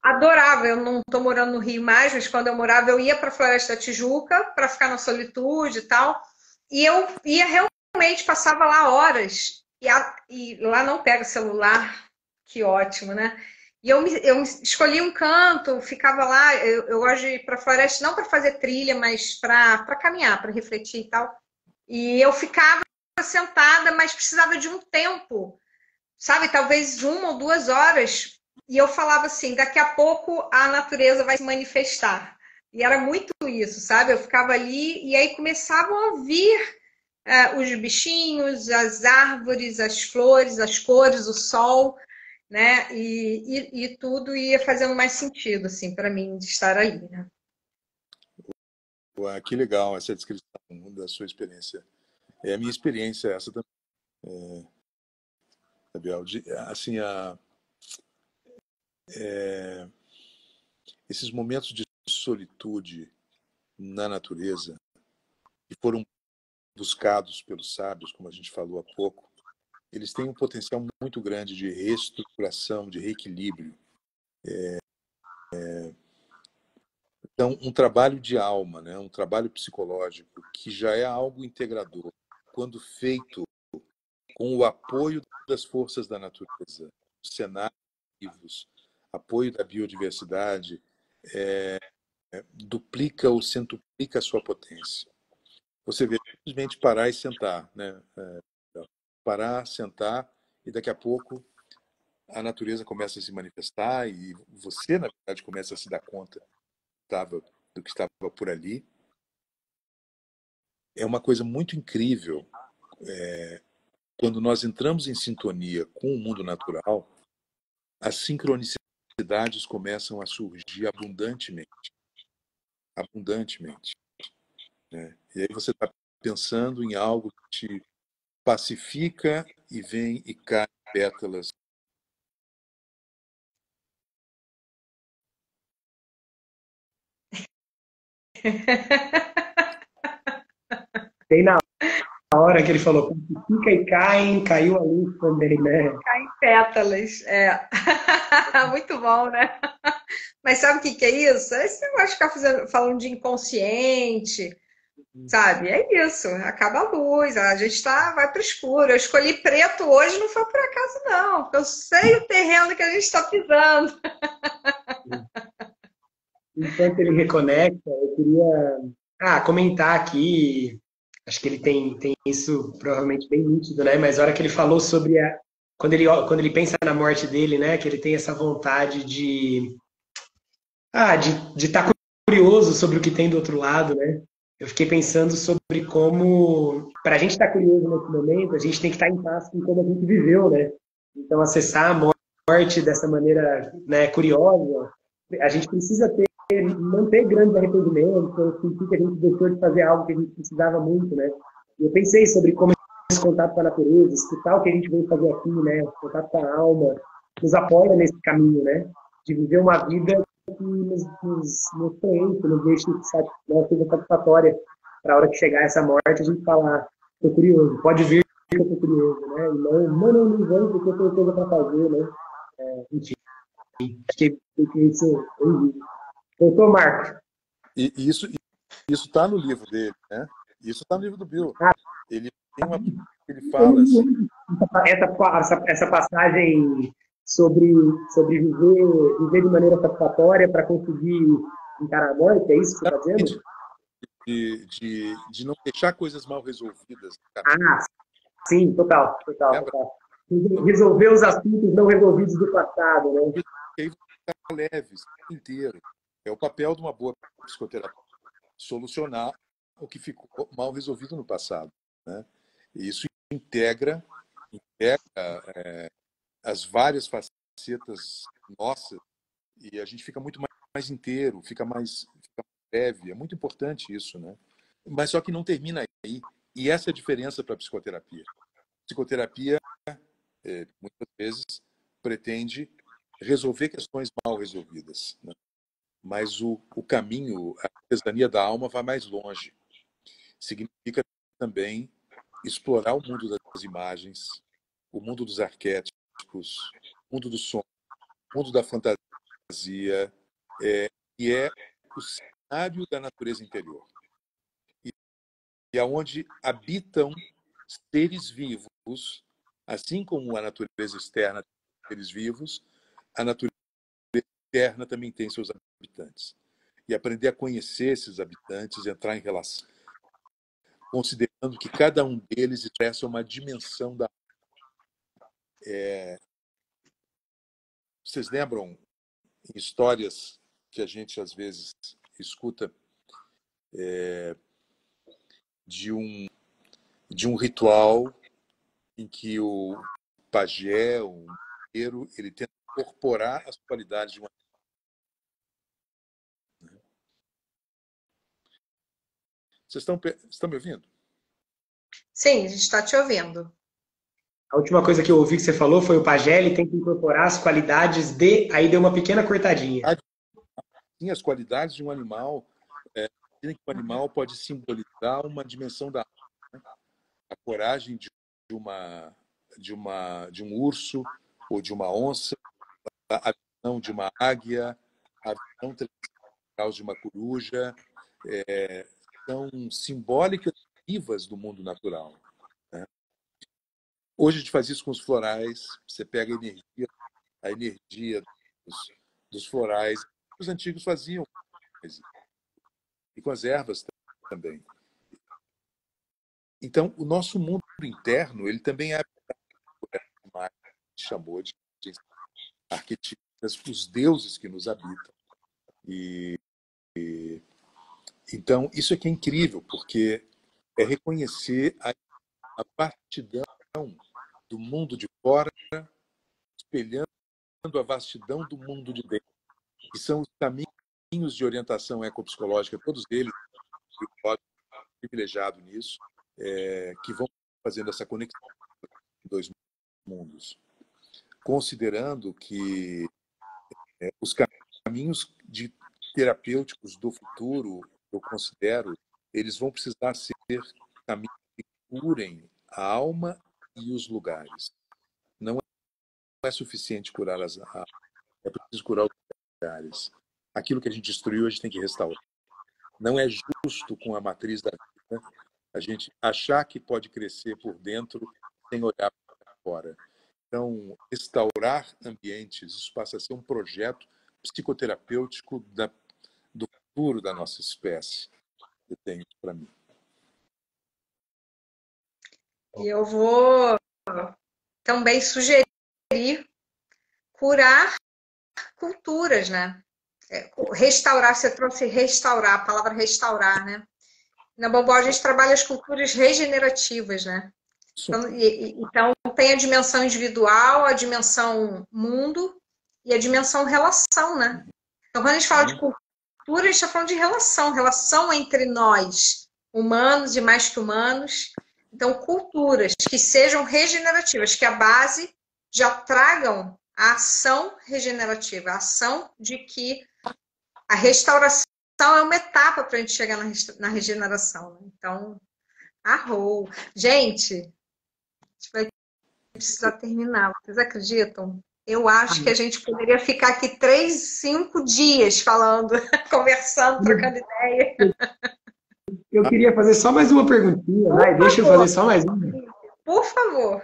Adorava, eu não estou morando no Rio mais, mas quando eu morava, eu ia para a Floresta da Tijuca para ficar na solitude e tal. E eu ia realmente, passava lá horas. E lá não pega celular, que ótimo, né? E eu escolhi um canto, ficava lá. Eu gosto de ir para a floresta, não para fazer trilha, mas para caminhar, para refletir e tal. E eu ficava sentada, mas precisava de um tempo, sabe? Talvez 1 ou 2 horas. E eu falava assim: daqui a pouco a natureza vai se manifestar. E era muito isso, sabe? Eu ficava ali e aí começavam a vir os bichinhos, as árvores, as flores, as cores, o sol, né? E tudo ia fazendo mais sentido, assim, para mim, de estar ali, né? que legal essa descrição da sua experiência. É a minha experiência essa também, Gabriel. Assim, esses momentos de solitude na natureza que foram buscados pelos sábios, como a gente falou há pouco, eles têm um potencial muito grande de reestruturação, de reequilíbrio. Então, um trabalho de alma, né? Um trabalho psicológico, que já é algo integrador, quando feito com o apoio das forças da natureza, cenários vivos, apoio da biodiversidade, duplica ou centuplica a sua potência. Você vê, simplesmente parar e sentar, né? Parar, sentar, e daqui a pouco a natureza começa a se manifestar e você, na verdade, começa a se dar conta do que estava por ali. é uma coisa muito incrível. Quando nós entramos em sintonia com o mundo natural, as sincronicidades começam a surgir abundantemente, abundantemente, né? E aí você está pensando em algo que te pacifica e vem e cai pétalas. Bem na hora que ele falou, fica e caem, caiu a luz também, né? Cai em pétalas, é. Muito bom, né? Mas sabe o que que é isso? É esse negócio de ficar falando de inconsciente, sabe? É isso. Acaba a luz, a gente vai para o escuro. Eu escolhi preto hoje, não foi por acaso, não, porque eu sei o terreno que a gente está pisando. Enquanto ele reconecta, eu queria comentar aqui, acho que ele tem isso provavelmente bem nítido, né? Mas a hora que ele falou sobre quando ele pensa na morte dele, né? Que ele tem essa vontade de estar curioso sobre o que tem do outro lado, né? Eu fiquei pensando sobre como, para a gente estar curioso nesse momento, a gente tem que estar em paz com como a gente viveu, né? Então, acessar a morte dessa maneira, né, curiosa, a gente precisa não ter grandes arrependimentos, ou sentir que a gente deixou de fazer algo que a gente precisava muito, né? E eu pensei sobre como esse contato com a natureza, escutar o que a gente veio fazer aqui, né? O contato com a alma, nos apoia nesse caminho, né? De viver uma vida que nos preenche, nos deixe, né, seja satisfatória para a hora que chegar essa morte, a gente falar, estou curioso, pode vir que eu estou curioso, né? E não vem porque eu tenho coisa para fazer, né? Enfim, acho que isso é horrível. Doutor Marcos. E isso está no livro dele, né? Isso está no livro do Bill. Ele tem ele fala assim. Essa passagem sobre viver de maneira satisfatória para conseguir encarar a morte, é isso que você está dizendo? De não deixar coisas mal resolvidas. Sim, total. Resolver os assuntos não resolvidos do passado, né? Porque aí você está leve, inteiro. É o papel de uma boa psicoterapia, solucionar o que ficou mal resolvido no passado, né? E isso integra as várias facetas nossas e a gente fica muito mais inteiro, fica mais leve. É muito importante isso, né? Mas só que não termina aí. E essa é a diferença para a psicoterapia. A psicoterapia, muitas vezes, pretende resolver questões mal resolvidas, né? Mas o caminho, a artesania da alma vai mais longe. Significa também explorar o mundo das imagens, o mundo dos arquétipos, o mundo do som, o mundo da fantasia, que é o cenário da natureza interior. E aonde habitam seres vivos, assim como a natureza externa tem seres vivos, a natureza interna também tem seus habitantes. E aprender a conhecer esses habitantes, entrar em relação, considerando que cada um deles expressa uma dimensão da. Vocês lembram histórias que a gente às vezes escuta de um ritual em que o pajé, o mineiro, ele tenta incorporar as qualidades de uma. Vocês estão me ouvindo? Sim, a gente está te ouvindo. A última coisa que eu ouvi que você falou foi o pajé, ele tem que incorporar as qualidades de... Aí deu uma pequena cortadinha. Sim, as qualidades de um animal, que o animal pode simbolizar uma dimensão da alma, né? A coragem de um urso ou de uma onça, a visão de uma águia, a visão de uma coruja, são simbólicas vivas do mundo natural, né? Hoje a gente faz isso com os florais, você pega a energia dos florais. Os antigos faziam, e com as ervas também. Então, o nosso mundo interno, ele também é mais chamou de arquetípicas, os deuses que nos habitam. E então, isso aqui é incrível, porque é reconhecer a vastidão do mundo de fora, espelhando a vastidão do mundo de dentro, que são os caminhos de orientação ecopsicológica, todos eles, privilegiado nisso, que vão fazendo essa conexão em dois mundos, considerando que os caminhos terapêuticos do futuro, eu considero, eles vão precisar ser caminhos que curem a alma e os lugares. Não é suficiente curar é preciso curar os lugares. Aquilo que a gente destruiu, a gente tem que restaurar. Não é justo com a matriz da vida a gente achar que pode crescer por dentro sem olhar para fora. Então, restaurar ambientes, isso passa a ser um projeto psicoterapêutico do futuro da nossa espécie. Eu tenho para mim. E eu vou também sugerir curar culturas, né? Restaurar, você trouxe restaurar, a palavra restaurar, né? Na Bobó a gente trabalha as culturas regenerativas, né? Então tem a dimensão individual, a dimensão mundo e a dimensão relação, né? Então quando a gente fala de cultura, a gente está falando de relação entre nós, humanos e mais que humanos. Então culturas que sejam regenerativas, que a base já tragam a ação regenerativa, a ação de que a restauração é uma etapa para a gente chegar na regeneração. Né? Então, arrou. Gente, a gente vai precisar terminar. Vocês acreditam? Eu acho que a gente poderia ficar aqui 3, 5 dias falando, conversando, trocando ideia. Eu queria fazer só mais uma perguntinha. Deixa eu fazer só mais uma. Por favor.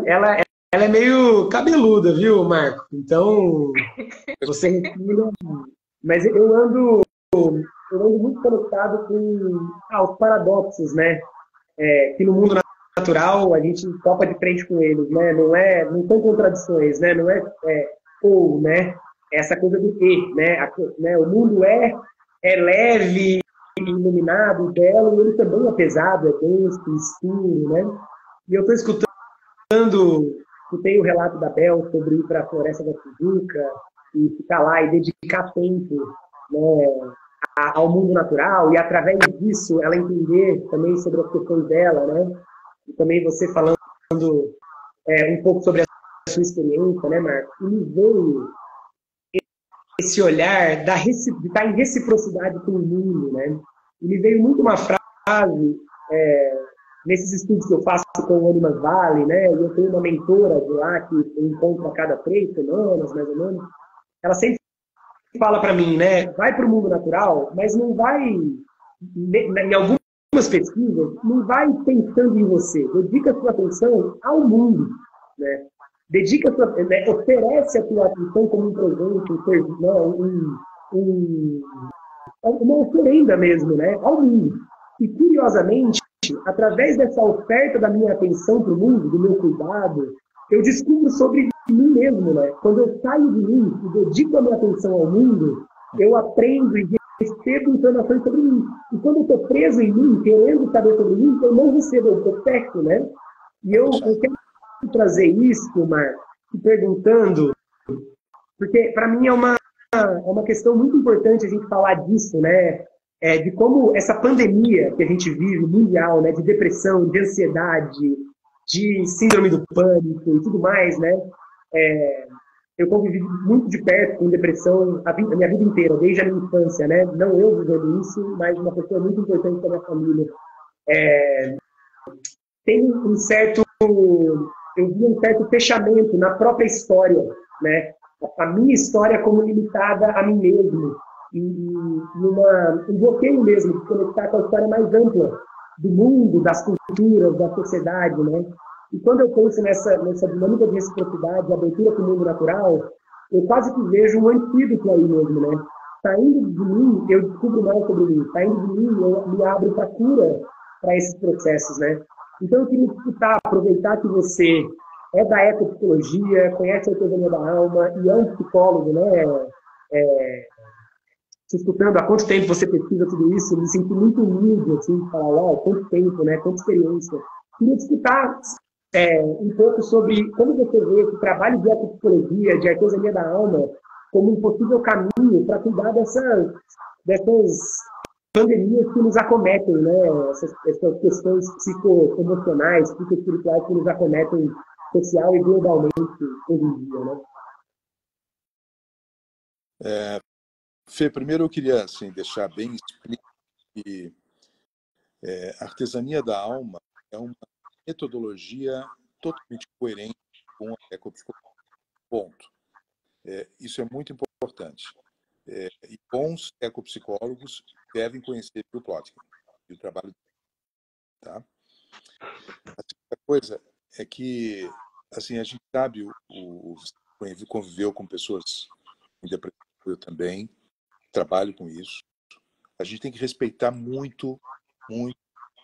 Ela é meio cabeluda, viu, Marco? Então, você respira. Mas eu ando muito conectado com os paradoxos, né? Que no mundo natural a gente topa de frente com eles, né? Não são contradições, né? Não é ou, né? Essa coisa do e, né? O mundo é leve, iluminado, belo, e ele também é pesado, é denso, escuro, né? E eu estou escutei o relato da Bel sobre ir para a Floresta da Tijuca e ficar lá e dedicar tempo, né, ao mundo natural e, através disso, ela entender também sobre as questões dela, né? E também você falando um pouco sobre a sua experiência, né, Marco? E me veio esse olhar de estar em reciprocidade com o mundo, né? E me veio muito uma frase nesses estudos que eu faço com o Animas Valley, né? E eu tenho uma mentora de lá que eu encontro a cada 3 semanas, mais ou menos. Ela sempre fala para mim, né? Vai para o mundo natural, mas não vai, em algumas pesquisas, não vai pensando em você. Dedica a sua atenção ao mundo, né? Oferece a sua atenção como um presente, uma oferenda mesmo, né? Ao mundo. E, curiosamente, através dessa oferta da minha atenção para o mundo, do meu cuidado, eu descubro sobre mim mesmo, né? Quando eu saio de mim e dedico a minha atenção ao mundo, eu aprendo e recebo informações sobre mim. E quando eu estou preso em mim, querendo saber sobre mim, eu não recebo, eu peco, né? E eu quero trazer isso, Marco, te perguntando, porque para mim é uma questão muito importante a gente falar disso, né? De como essa pandemia que a gente vive, mundial, né? De depressão, de ansiedade, de síndrome do pânico e tudo mais, né? Eu convivi muito de perto com depressão a minha vida inteira, desde a minha infância, né? Não eu vivendo isso, mas uma pessoa muito importante para minha família. Tem eu vi um certo fechamento na própria história, né? A minha história como limitada a mim mesmo. E um bloqueio mesmo de conectar com a história mais ampla do mundo, das culturas, da sociedade, né? E quando eu penso nessa dinâmica de reciprocidade, de abertura para o mundo natural, eu quase que vejo um antídoto aí mesmo, né? Saindo de mim, eu descubro mais sobre mim. Saindo de mim, eu me abro para cura para esses processos, né? Então eu queria escutar, aproveitar que você é da ecopsicologia, conhece a autonomia da alma e é um psicólogo, né? te escutando, há quanto tempo você pesquisa tudo isso, me senti muito humilde, assim, de falar, uau, quanto tempo, né, quanta experiência. Queria te escutar um pouco sobre como você vê esse trabalho de ecopsicologia, de artesania da alma, como um possível caminho para cuidar dessas pandemias que nos acometem, né? Essas questões psicoemocionais, psicoespirituais que nos acometem social e globalmente hoje em dia, né? Fê, primeiro eu queria assim, deixar bem explícito que a artesania da alma é uma metodologia totalmente coerente com a ecopsicologia. Ponto. Isso é muito importante. E bons ecopsicólogos devem conhecer o Plotkin e o trabalho dele. Tá? A segunda coisa é que assim, a gente sabe, conviveu com pessoas em depressão, eu também trabalho com isso. A gente tem que respeitar muito, muito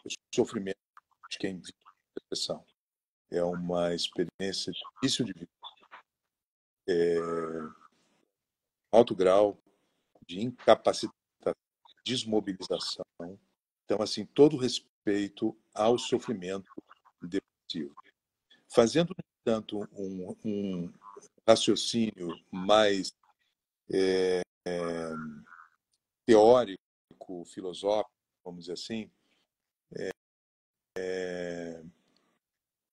o sofrimento de quem vive depressão. É uma experiência difícil de viver, alto grau de incapacitação, desmobilização. Então, assim, todo respeito ao sofrimento depressivo. Fazendo, no entanto, um raciocínio mais teórico, filosófico, vamos dizer assim,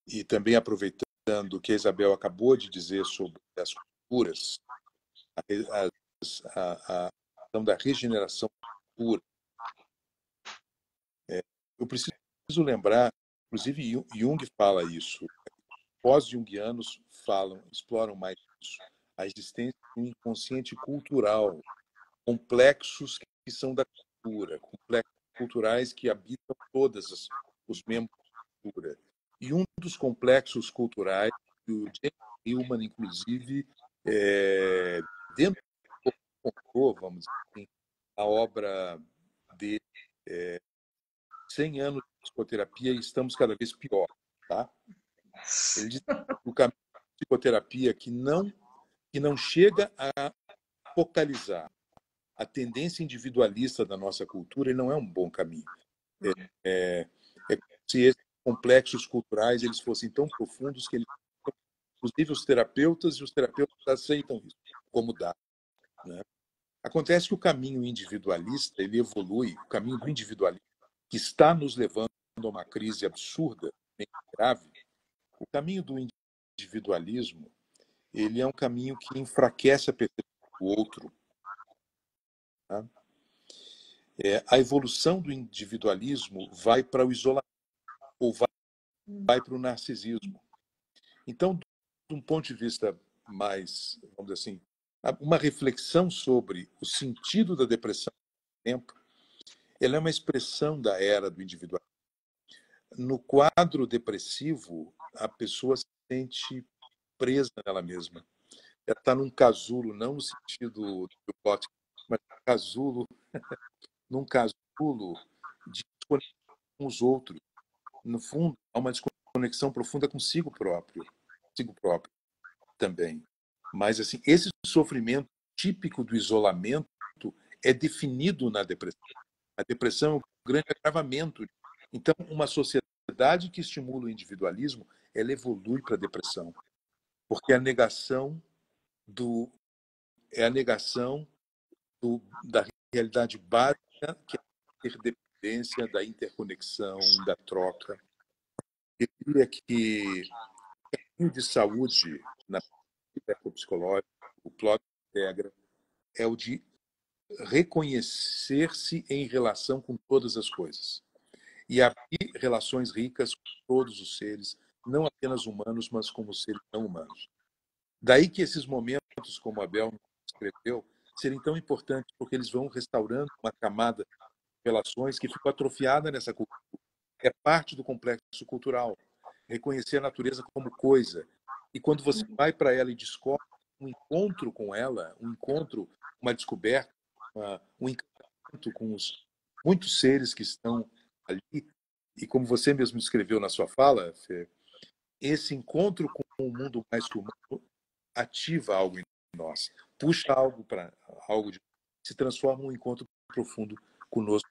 e também aproveitando o que a Isabel acabou de dizer sobre as culturas, a questão da regeneração pura. Eu preciso lembrar, inclusive Jung fala isso, pós-jungianos exploram mais isso, a existência de um inconsciente cultural, complexos que são da cultura, complexos culturais que habitam todos os membros da cultura. E um dos complexos culturais, que o James Hillman, inclusive, dentro do vamos dizer assim, a obra dele, 100 anos de psicoterapia e estamos cada vez pior. Tá? Ele diz que o caminho de psicoterapia que não chega a focalizar a tendência individualista da nossa cultura, ele não é um bom caminho. É como se esses complexos culturais eles fossem tão profundos que eles, inclusive os terapeutas aceitam isso como dá. Né? Acontece que o caminho individualista ele evolui, o caminho do individualismo que está nos levando a uma crise absurda, grave. O caminho do individualismo ele é um caminho que enfraquece a percepção do outro. Tá? A evolução do individualismo vai para o isolamento ou vai para o narcisismo. Então, de um ponto de vista mais, vamos dizer assim, uma reflexão sobre o sentido da depressão no tempo, ela é uma expressão da era do individualismo. No quadro depressivo, a pessoa se sente presa nela mesma. Ela está num casulo, não no sentido do pote, mas num casulo de desconexão com os outros. No fundo, há uma desconexão profunda consigo próprio também. Mas assim, esse sofrimento típico do isolamento é definido na depressão. A depressão é um grande agravamento. Então, uma sociedade que estimula o individualismo, ela evolui para a depressão, porque do é a negação da realidade básica, que é a interdependência, da interconexão, da troca. Eu diria que o caminho de saúde na psicológica, o plot integra, é o de reconhecer-se em relação com todas as coisas e abrir relações ricas com todos os seres, não apenas humanos, mas como seres não humanos. Daí que esses momentos, como a Bel escreveu, serem tão importantes, porque eles vão restaurando uma camada de relações que ficou atrofiada nessa cultura. É parte do complexo cultural. Reconhecer a natureza como coisa. E quando você vai para ela e descobre um encontro com ela, uma descoberta, um encantamento com os muitos seres que estão ali, e como você mesmo escreveu na sua fala, Fê, esse encontro com o mundo mais humano ativa algo em nós, puxa algo para algo de se transforma num encontro profundo conosco.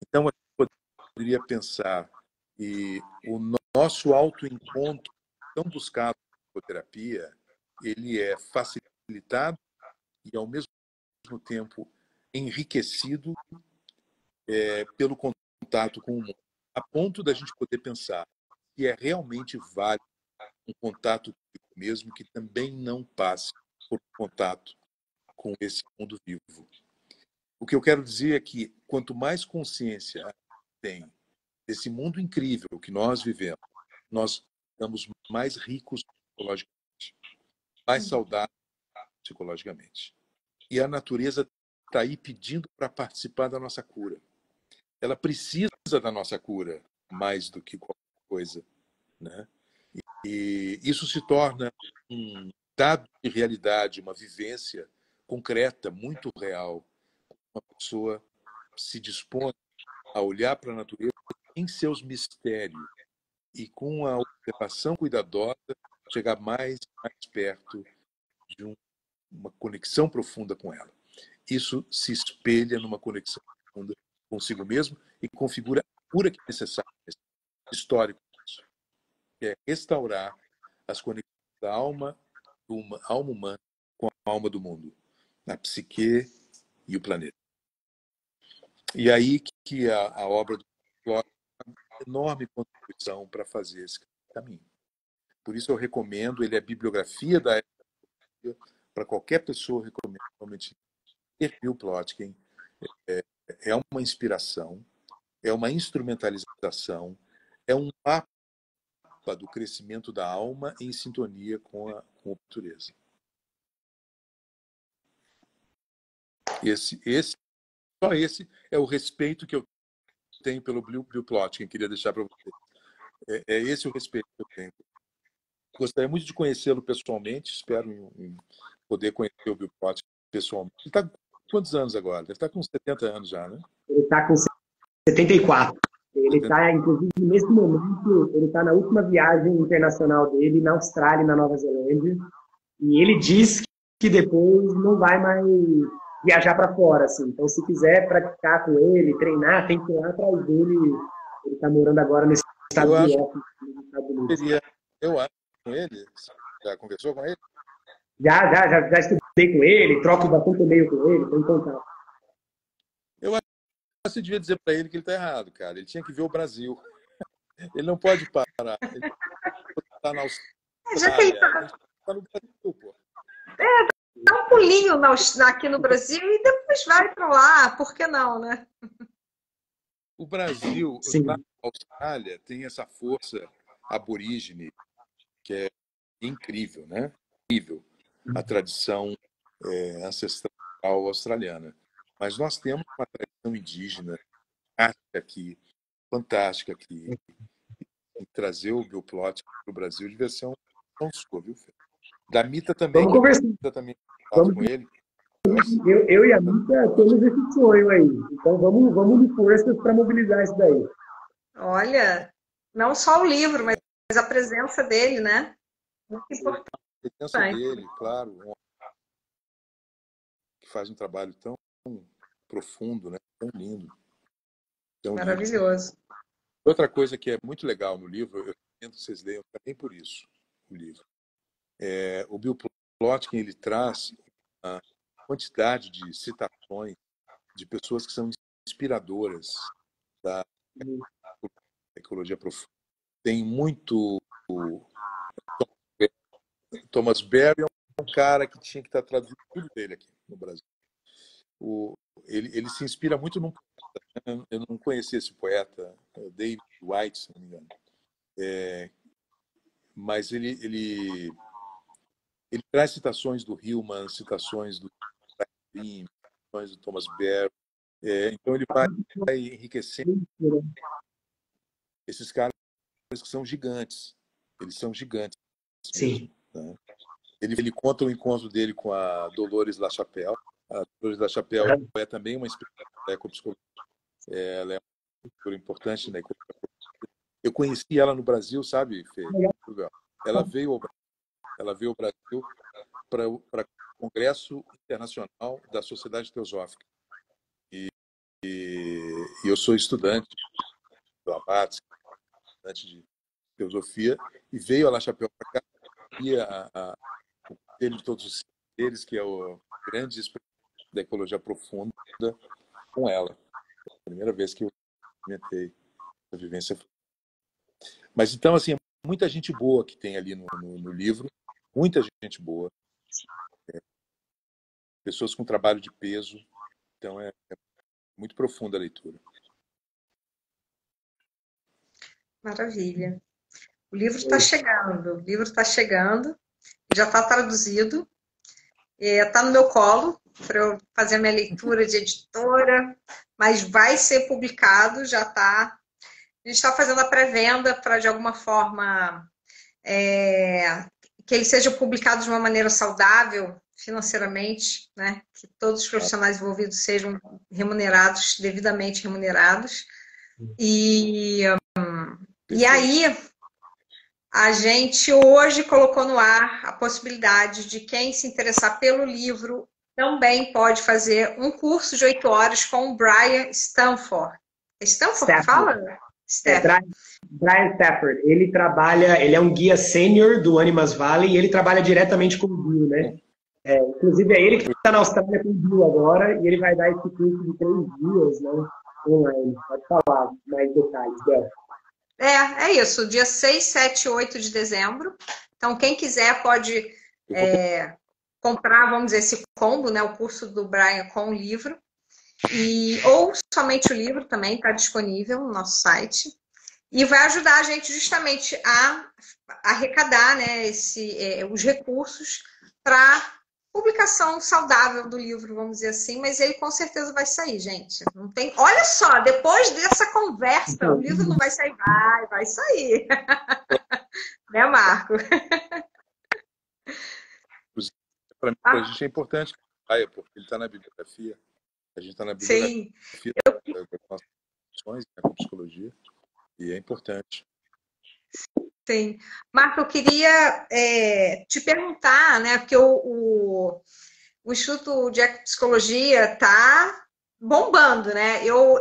Então, a gente poderia pensar que o nosso autoencontro, tão buscado na psicoterapia, ele é facilitado e, ao mesmo tempo, enriquecido pelo contato com o mundo, a ponto da gente poder pensar que é realmente válido um contato comigo mesmo que também não passe por contato com esse mundo vivo. O que eu quero dizer é que quanto mais consciência tem desse mundo incrível que nós vivemos, nós estamos mais ricos psicologicamente, mais saudáveis psicologicamente. E a natureza está aí pedindo para participar da nossa cura. Ela precisa da nossa cura mais do que qualquer coisa, né? E isso se torna um dado de realidade, uma vivência concreta, muito real. Uma pessoa se dispõe a olhar para a natureza em seus mistérios e, com a observação cuidadosa, chegar mais e mais perto de uma conexão profunda com ela. Isso se espelha numa conexão profunda consigo mesmo e configura a cura que é necessária, histórico, que é restaurar as conexões da alma humana com a alma do mundo, a psique e o planeta. E aí que a obra do Clóvis é uma enorme contribuição para fazer esse caminho. Por isso eu recomendo, ele é a bibliografia da época, para qualquer pessoa, eu recomendo realmente ler Bill Plotkin. É uma inspiração, é uma instrumentalização, é um mapa do crescimento da alma em sintonia com a natureza. Só esse é o respeito que eu tenho pelo Bill Plotkin, queria deixar para você. É esse o respeito que eu tenho. Gostaria muito de conhecê-lo pessoalmente, espero poder conhecer o Bill Plotkin pessoalmente. Ele está com quantos anos agora? Deve estar com 70 anos já, né? Ele está com 74. Ele está, inclusive, nesse momento, ele está na última viagem internacional dele, na Austrália e na Nova Zelândia. E ele diz que depois não vai mais viajar para fora, assim. Então, se quiser praticar com ele, treinar, tem que ir lá atrás dele. Ele está morando agora no estado de Washington, nos Estados Unidos. Eu acho com ele. Já conversou com ele? Já estudei com ele, troco bastante e-mail com ele, estou em contato. Eu acho que você devia dizer para ele que ele está errado, cara. Ele tinha que ver o Brasil. Ele não pode parar. Ele está na Austrália. Já que ele está no Brasil, pô. Dá um pulinho aqui no Brasil e depois vai para lá. Por que não, né? O Brasil, na Austrália, tem essa força aborígene que é incrível, né? Incrível. A tradição ancestral australiana. Mas nós temos uma tradição indígena fantástica aqui. E trazer o Bill Plotkin para o Brasil devia ser um sua, viu, Fê? Da Mita também. Vamos conversar. Com ele. Eu e a Mita temos esse sonho aí. Então vamos unir forças para mobilizar isso daí. Olha, não só o livro, mas a presença dele, né? Muito importante. A presença dele, claro. Que faz um trabalho tão profundo, né? Tão lindo. Tão maravilhoso. Lindo. Outra coisa que é muito legal no livro, eu recomendo que vocês leiam também por isso, o livro. O Bill Plotkin, ele traz uma quantidade de citações de pessoas que são inspiradoras da ecologia profunda. Tem muito... Thomas Berry é um cara que tinha que estar traduzindo tudo dele aqui no Brasil. Ele se inspira muito num poeta. Eu não conhecia esse poeta, David White, se não me engano. Mas ele traz citações do Hillman, citações do Green, citações do Thomas Berry. Então ele vai enriquecendo esses caras que são gigantes. Eles são gigantes. Sim. Mesmo, né? Ele conta o encontro dele com a Dolores LaChapelle. A Dolores LaChapelle é também uma inspiração da ecopsicologia. Ela é uma figura importante na ecopsicologia. Eu conheci ela no Brasil, sabe, Fê? Ela veio ao Brasil para Congresso Internacional da Sociedade Teosófica. E eu sou estudante do Abate, estudante de Teosofia, e veio a La Chapelle para cá, e o Conselho de Todos os Seres, que é o grande experimento da ecologia profunda, com ela. É a primeira vez que eu experimentei a vivência. Mas então, assim, muita gente boa que tem ali no livro, muita gente boa, pessoas com trabalho de peso, então é muito profunda a leitura. Maravilha. O livro está chegando, já está traduzido, está no meu colo para eu fazer a minha leitura de editora, mas vai ser publicado, já está. A gente está fazendo a pré-venda para, de alguma forma, que ele seja publicado de uma maneira saudável financeiramente, né? Que todos os profissionais envolvidos sejam remunerados, devidamente remunerados. E aí, a gente hoje colocou no ar a possibilidade de quem se interessar pelo livro também pode fazer um curso de 8 horas com o Brian Stanford. Stanford, fala? Brian Stafford. Ele é um guia sênior do Animas Valley e ele trabalha diretamente com o Bill, né? Inclusive é ele que está na Austrália com o Bill agora e ele vai dar esse curso de 3 dias, né? Online. Pode falar mais detalhes, Bel. É isso, dia 6, 7 e 8 de dezembro. Então, quem quiser pode comprar, vamos dizer, esse combo, né? O curso do Brian com o livro. Ou somente o livro também está disponível no nosso site. E vai ajudar a gente justamente a arrecadar, né, os recursos para publicação saudável do livro, vamos dizer assim, mas ele com certeza vai sair, gente. Não tem... Olha só, depois dessa conversa, o livro não vai sair, vai sair. Né, Marco? Para a gente é importante, porque ele está na bibliografia. A gente está na bibliografia das nossas com psicologia, e é importante. Sim. Marco, eu queria te perguntar, né, porque o Instituto de Ecopsicologia está bombando, né? Eu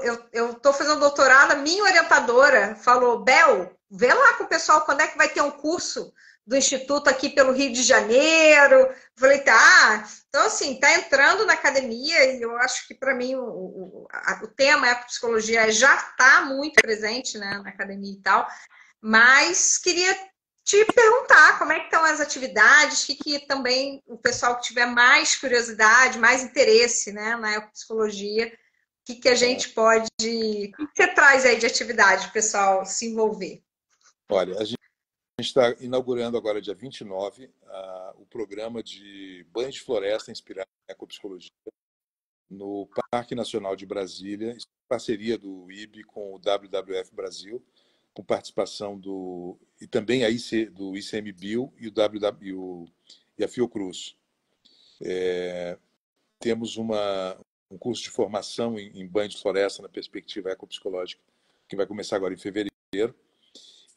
estou fazendo doutorado, a minha orientadora falou, Bel, vê lá com o pessoal quando é que vai ter um curso do Instituto aqui pelo Rio de Janeiro. Eu falei, tá. Então, assim, tá entrando na academia e eu acho que, para mim, o tema ecopsicologia já está muito presente, né, na academia e tal. Mas queria te perguntar como é que estão as atividades, que também o pessoal que tiver mais curiosidade, mais interesse, né, na ecopsicologia, o que a gente pode... O que você traz aí de atividade para o pessoal se envolver? Olha, a gente está inaugurando agora, dia 29, o programa de banho de floresta inspirado em ecopsicologia no Parque Nacional de Brasília, em parceria do IB com o WWF Brasil, com participação e também do ICMBio e a Fiocruz. Temos um curso de formação em banho de floresta na perspectiva ecopsicológica, que vai começar agora em fevereiro.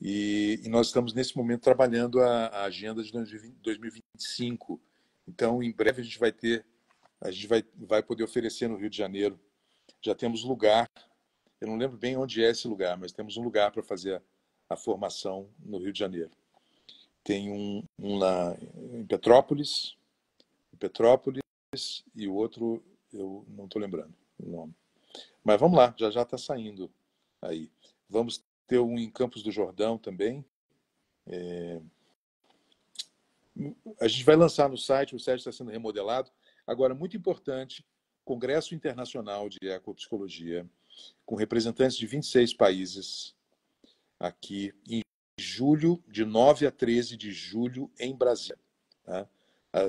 E nós estamos, nesse momento, trabalhando a agenda de 2025. Então, em breve, a gente vai poder oferecer no Rio de Janeiro. Já temos lugar. Eu não lembro bem onde é esse lugar, mas temos um lugar para fazer a formação no Rio de Janeiro. Tem um lá em Petrópolis, e o outro eu não estou lembrando o nome. Mas vamos lá, já está saindo aí. Vamos ter um em Campos do Jordão também. A gente vai lançar no site, o site está sendo remodelado. Agora, muito importante, Congresso Internacional de Ecopsicologia, com representantes de 26 países, aqui em julho, de 9 a 13 de julho, em Brasília. Tá? É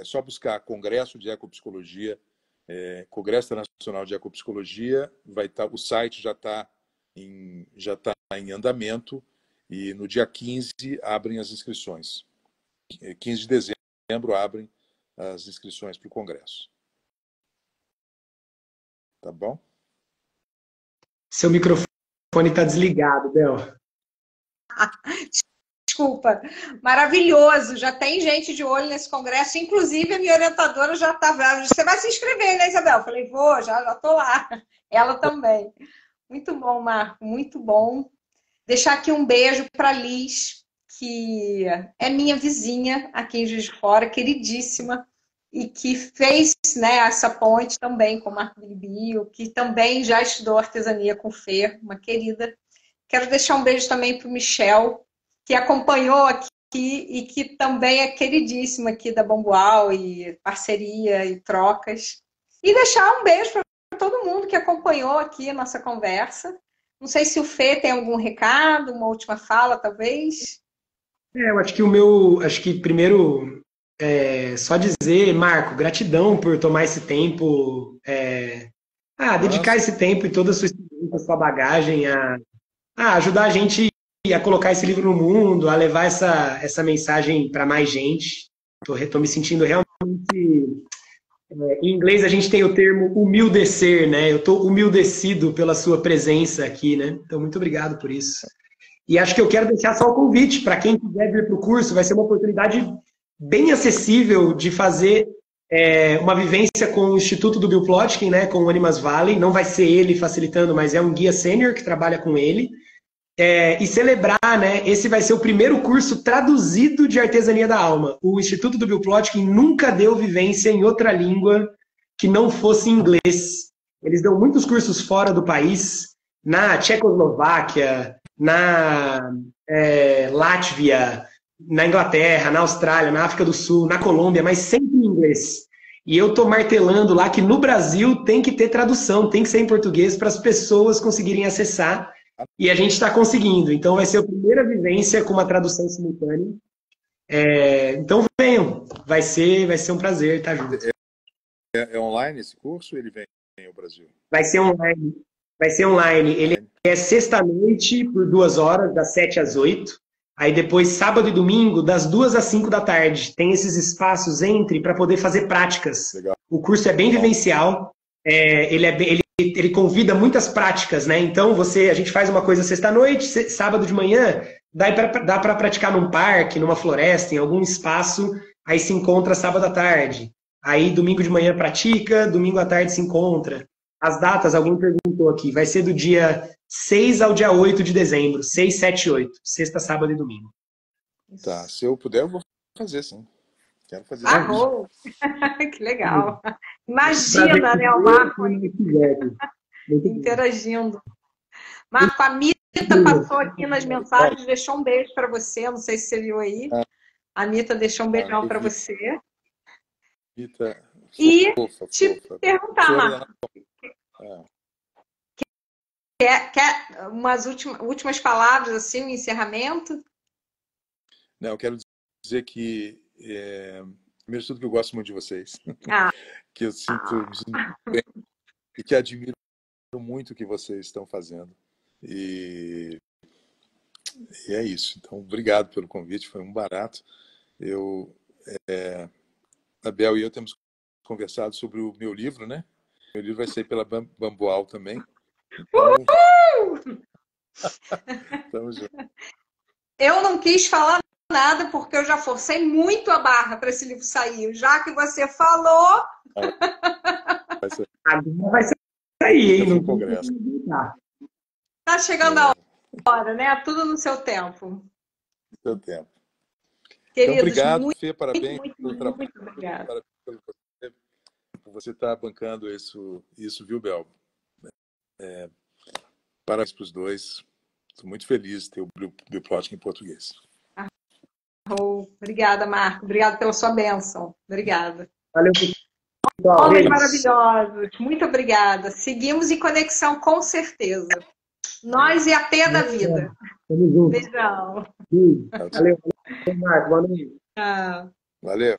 só buscar Congresso de Ecopsicologia, Congresso Internacional de Ecopsicologia, o site já está em andamento, e no dia 15 abrem as inscrições. 15 de dezembro abrem as inscrições para o Congresso. Tá bom? Seu microfone está desligado, Bel. Desculpa. Maravilhoso. Já tem gente de olho nesse congresso. Inclusive, a minha orientadora já estava. Você vai se inscrever, né, Isabel? Eu falei, vou, já estou lá. Ela também. Muito bom, Marco. Muito bom. Deixar aqui um beijo para a Liz, que é minha vizinha aqui em Juiz de Fora, queridíssima, e que fez, né, essa ponte também com o Marco Bilibio, que também já estudou artesania com o Fê, uma querida. Quero deixar um beijo também para o Michel, que acompanhou aqui e que também é queridíssimo aqui da Bambual, e parceria e trocas. E deixar um beijo para todo mundo que acompanhou aqui a nossa conversa. Não sei se o Fê tem algum recado, uma última fala, talvez. Eu acho que acho que primeiro, só dizer, Marco, gratidão por tomar esse tempo, dedicar esse tempo e toda a sua experiência, a sua bagagem a ajudar a gente a colocar esse livro no mundo, a levar essa mensagem para mais gente. Tô me sentindo realmente... Em inglês a gente tem o termo humildecer, né? Eu estou humildecido pela sua presença aqui, né? Então, muito obrigado por isso. E acho que eu quero deixar só o convite para quem quiser vir para o curso, vai ser uma oportunidade bem acessível de fazer uma vivência com o Instituto do Bill Plotkin, né? Com o Animas Valley. Não vai ser ele facilitando, mas é um guia sênior que trabalha com ele. E celebrar, né? Esse vai ser o primeiro curso traduzido de artesania da alma. O Instituto do Bill Plotkin nunca deu vivência em outra língua que não fosse inglês. Eles dão muitos cursos fora do país, na Tchecoslováquia, na Látvia, na Inglaterra, na Austrália, na África do Sul, na Colômbia, mas sempre em inglês. E eu estou martelando lá que no Brasil tem que ter tradução, tem que ser em português para as pessoas conseguirem acessar. E a gente está conseguindo. Então, vai ser a primeira vivência com uma tradução simultânea. Então, venham. Vai ser um prazer estar junto. É online esse curso ou ele vem ao Brasil? Vai ser online. Vai ser online. Ele é sexta-noite, por 2 horas, das 7 às 8. Aí depois, sábado e domingo, das 2 às 5 da tarde. Tem esses espaços para poder fazer práticas. Legal. O curso é bem vivencial. Ele convida muitas práticas, né? Então, a gente faz uma coisa sexta-noite, sábado de manhã, dá para praticar num parque, numa floresta, em algum espaço, aí se encontra sábado à tarde. Aí, domingo de manhã pratica, domingo à tarde se encontra. As datas, alguém perguntou aqui, vai ser do dia 6 ao dia 8 de dezembro, 6, 7 e 8, sexta, sábado e domingo. Tá, se eu puder, eu vou fazer, sim. Quero fazer isso. Que legal. Imagina, né, o Marco interagindo. Marco, a Mita passou aqui nas mensagens, deixou um beijo para você, não sei se você viu aí. A Mita deixou um beijão para você. Mita, e fofa, te perguntar, Marco, quer umas últimas palavras, assim, no encerramento? Não, eu quero dizer que primeiro de tudo que eu gosto muito de vocês, que eu me sinto bem e que admiro muito o que vocês estão fazendo. E é isso. Então, obrigado pelo convite, foi um barato. A Bel e eu temos conversado sobre o meu livro, né? Meu livro vai sair pela Bambual também. Então, estamos juntos. Eu não quis falar nada porque eu já forcei muito a barra para esse livro sair. Já que você falou... Vai sair, hein? No congresso. Tá chegando a hora, né? Tudo no seu tempo. No seu tempo. Queridos, então, obrigado, muito, Fê, parabéns pelo trabalho. Muito obrigado. Parabéns por você estar bancando isso, viu, Bel? Parabéns para os dois. Estou muito feliz de ter o Bill Plotkin em português. Obrigada, Marco. Obrigada pela sua bênção. Obrigada. Valeu, pessoal. Homens maravilhosos. Muito obrigada. Seguimos em conexão, com certeza. Nós e a P da vida. Tamo junto. Beijão. Valeu, Marco. Boa noite. Tchau. Valeu.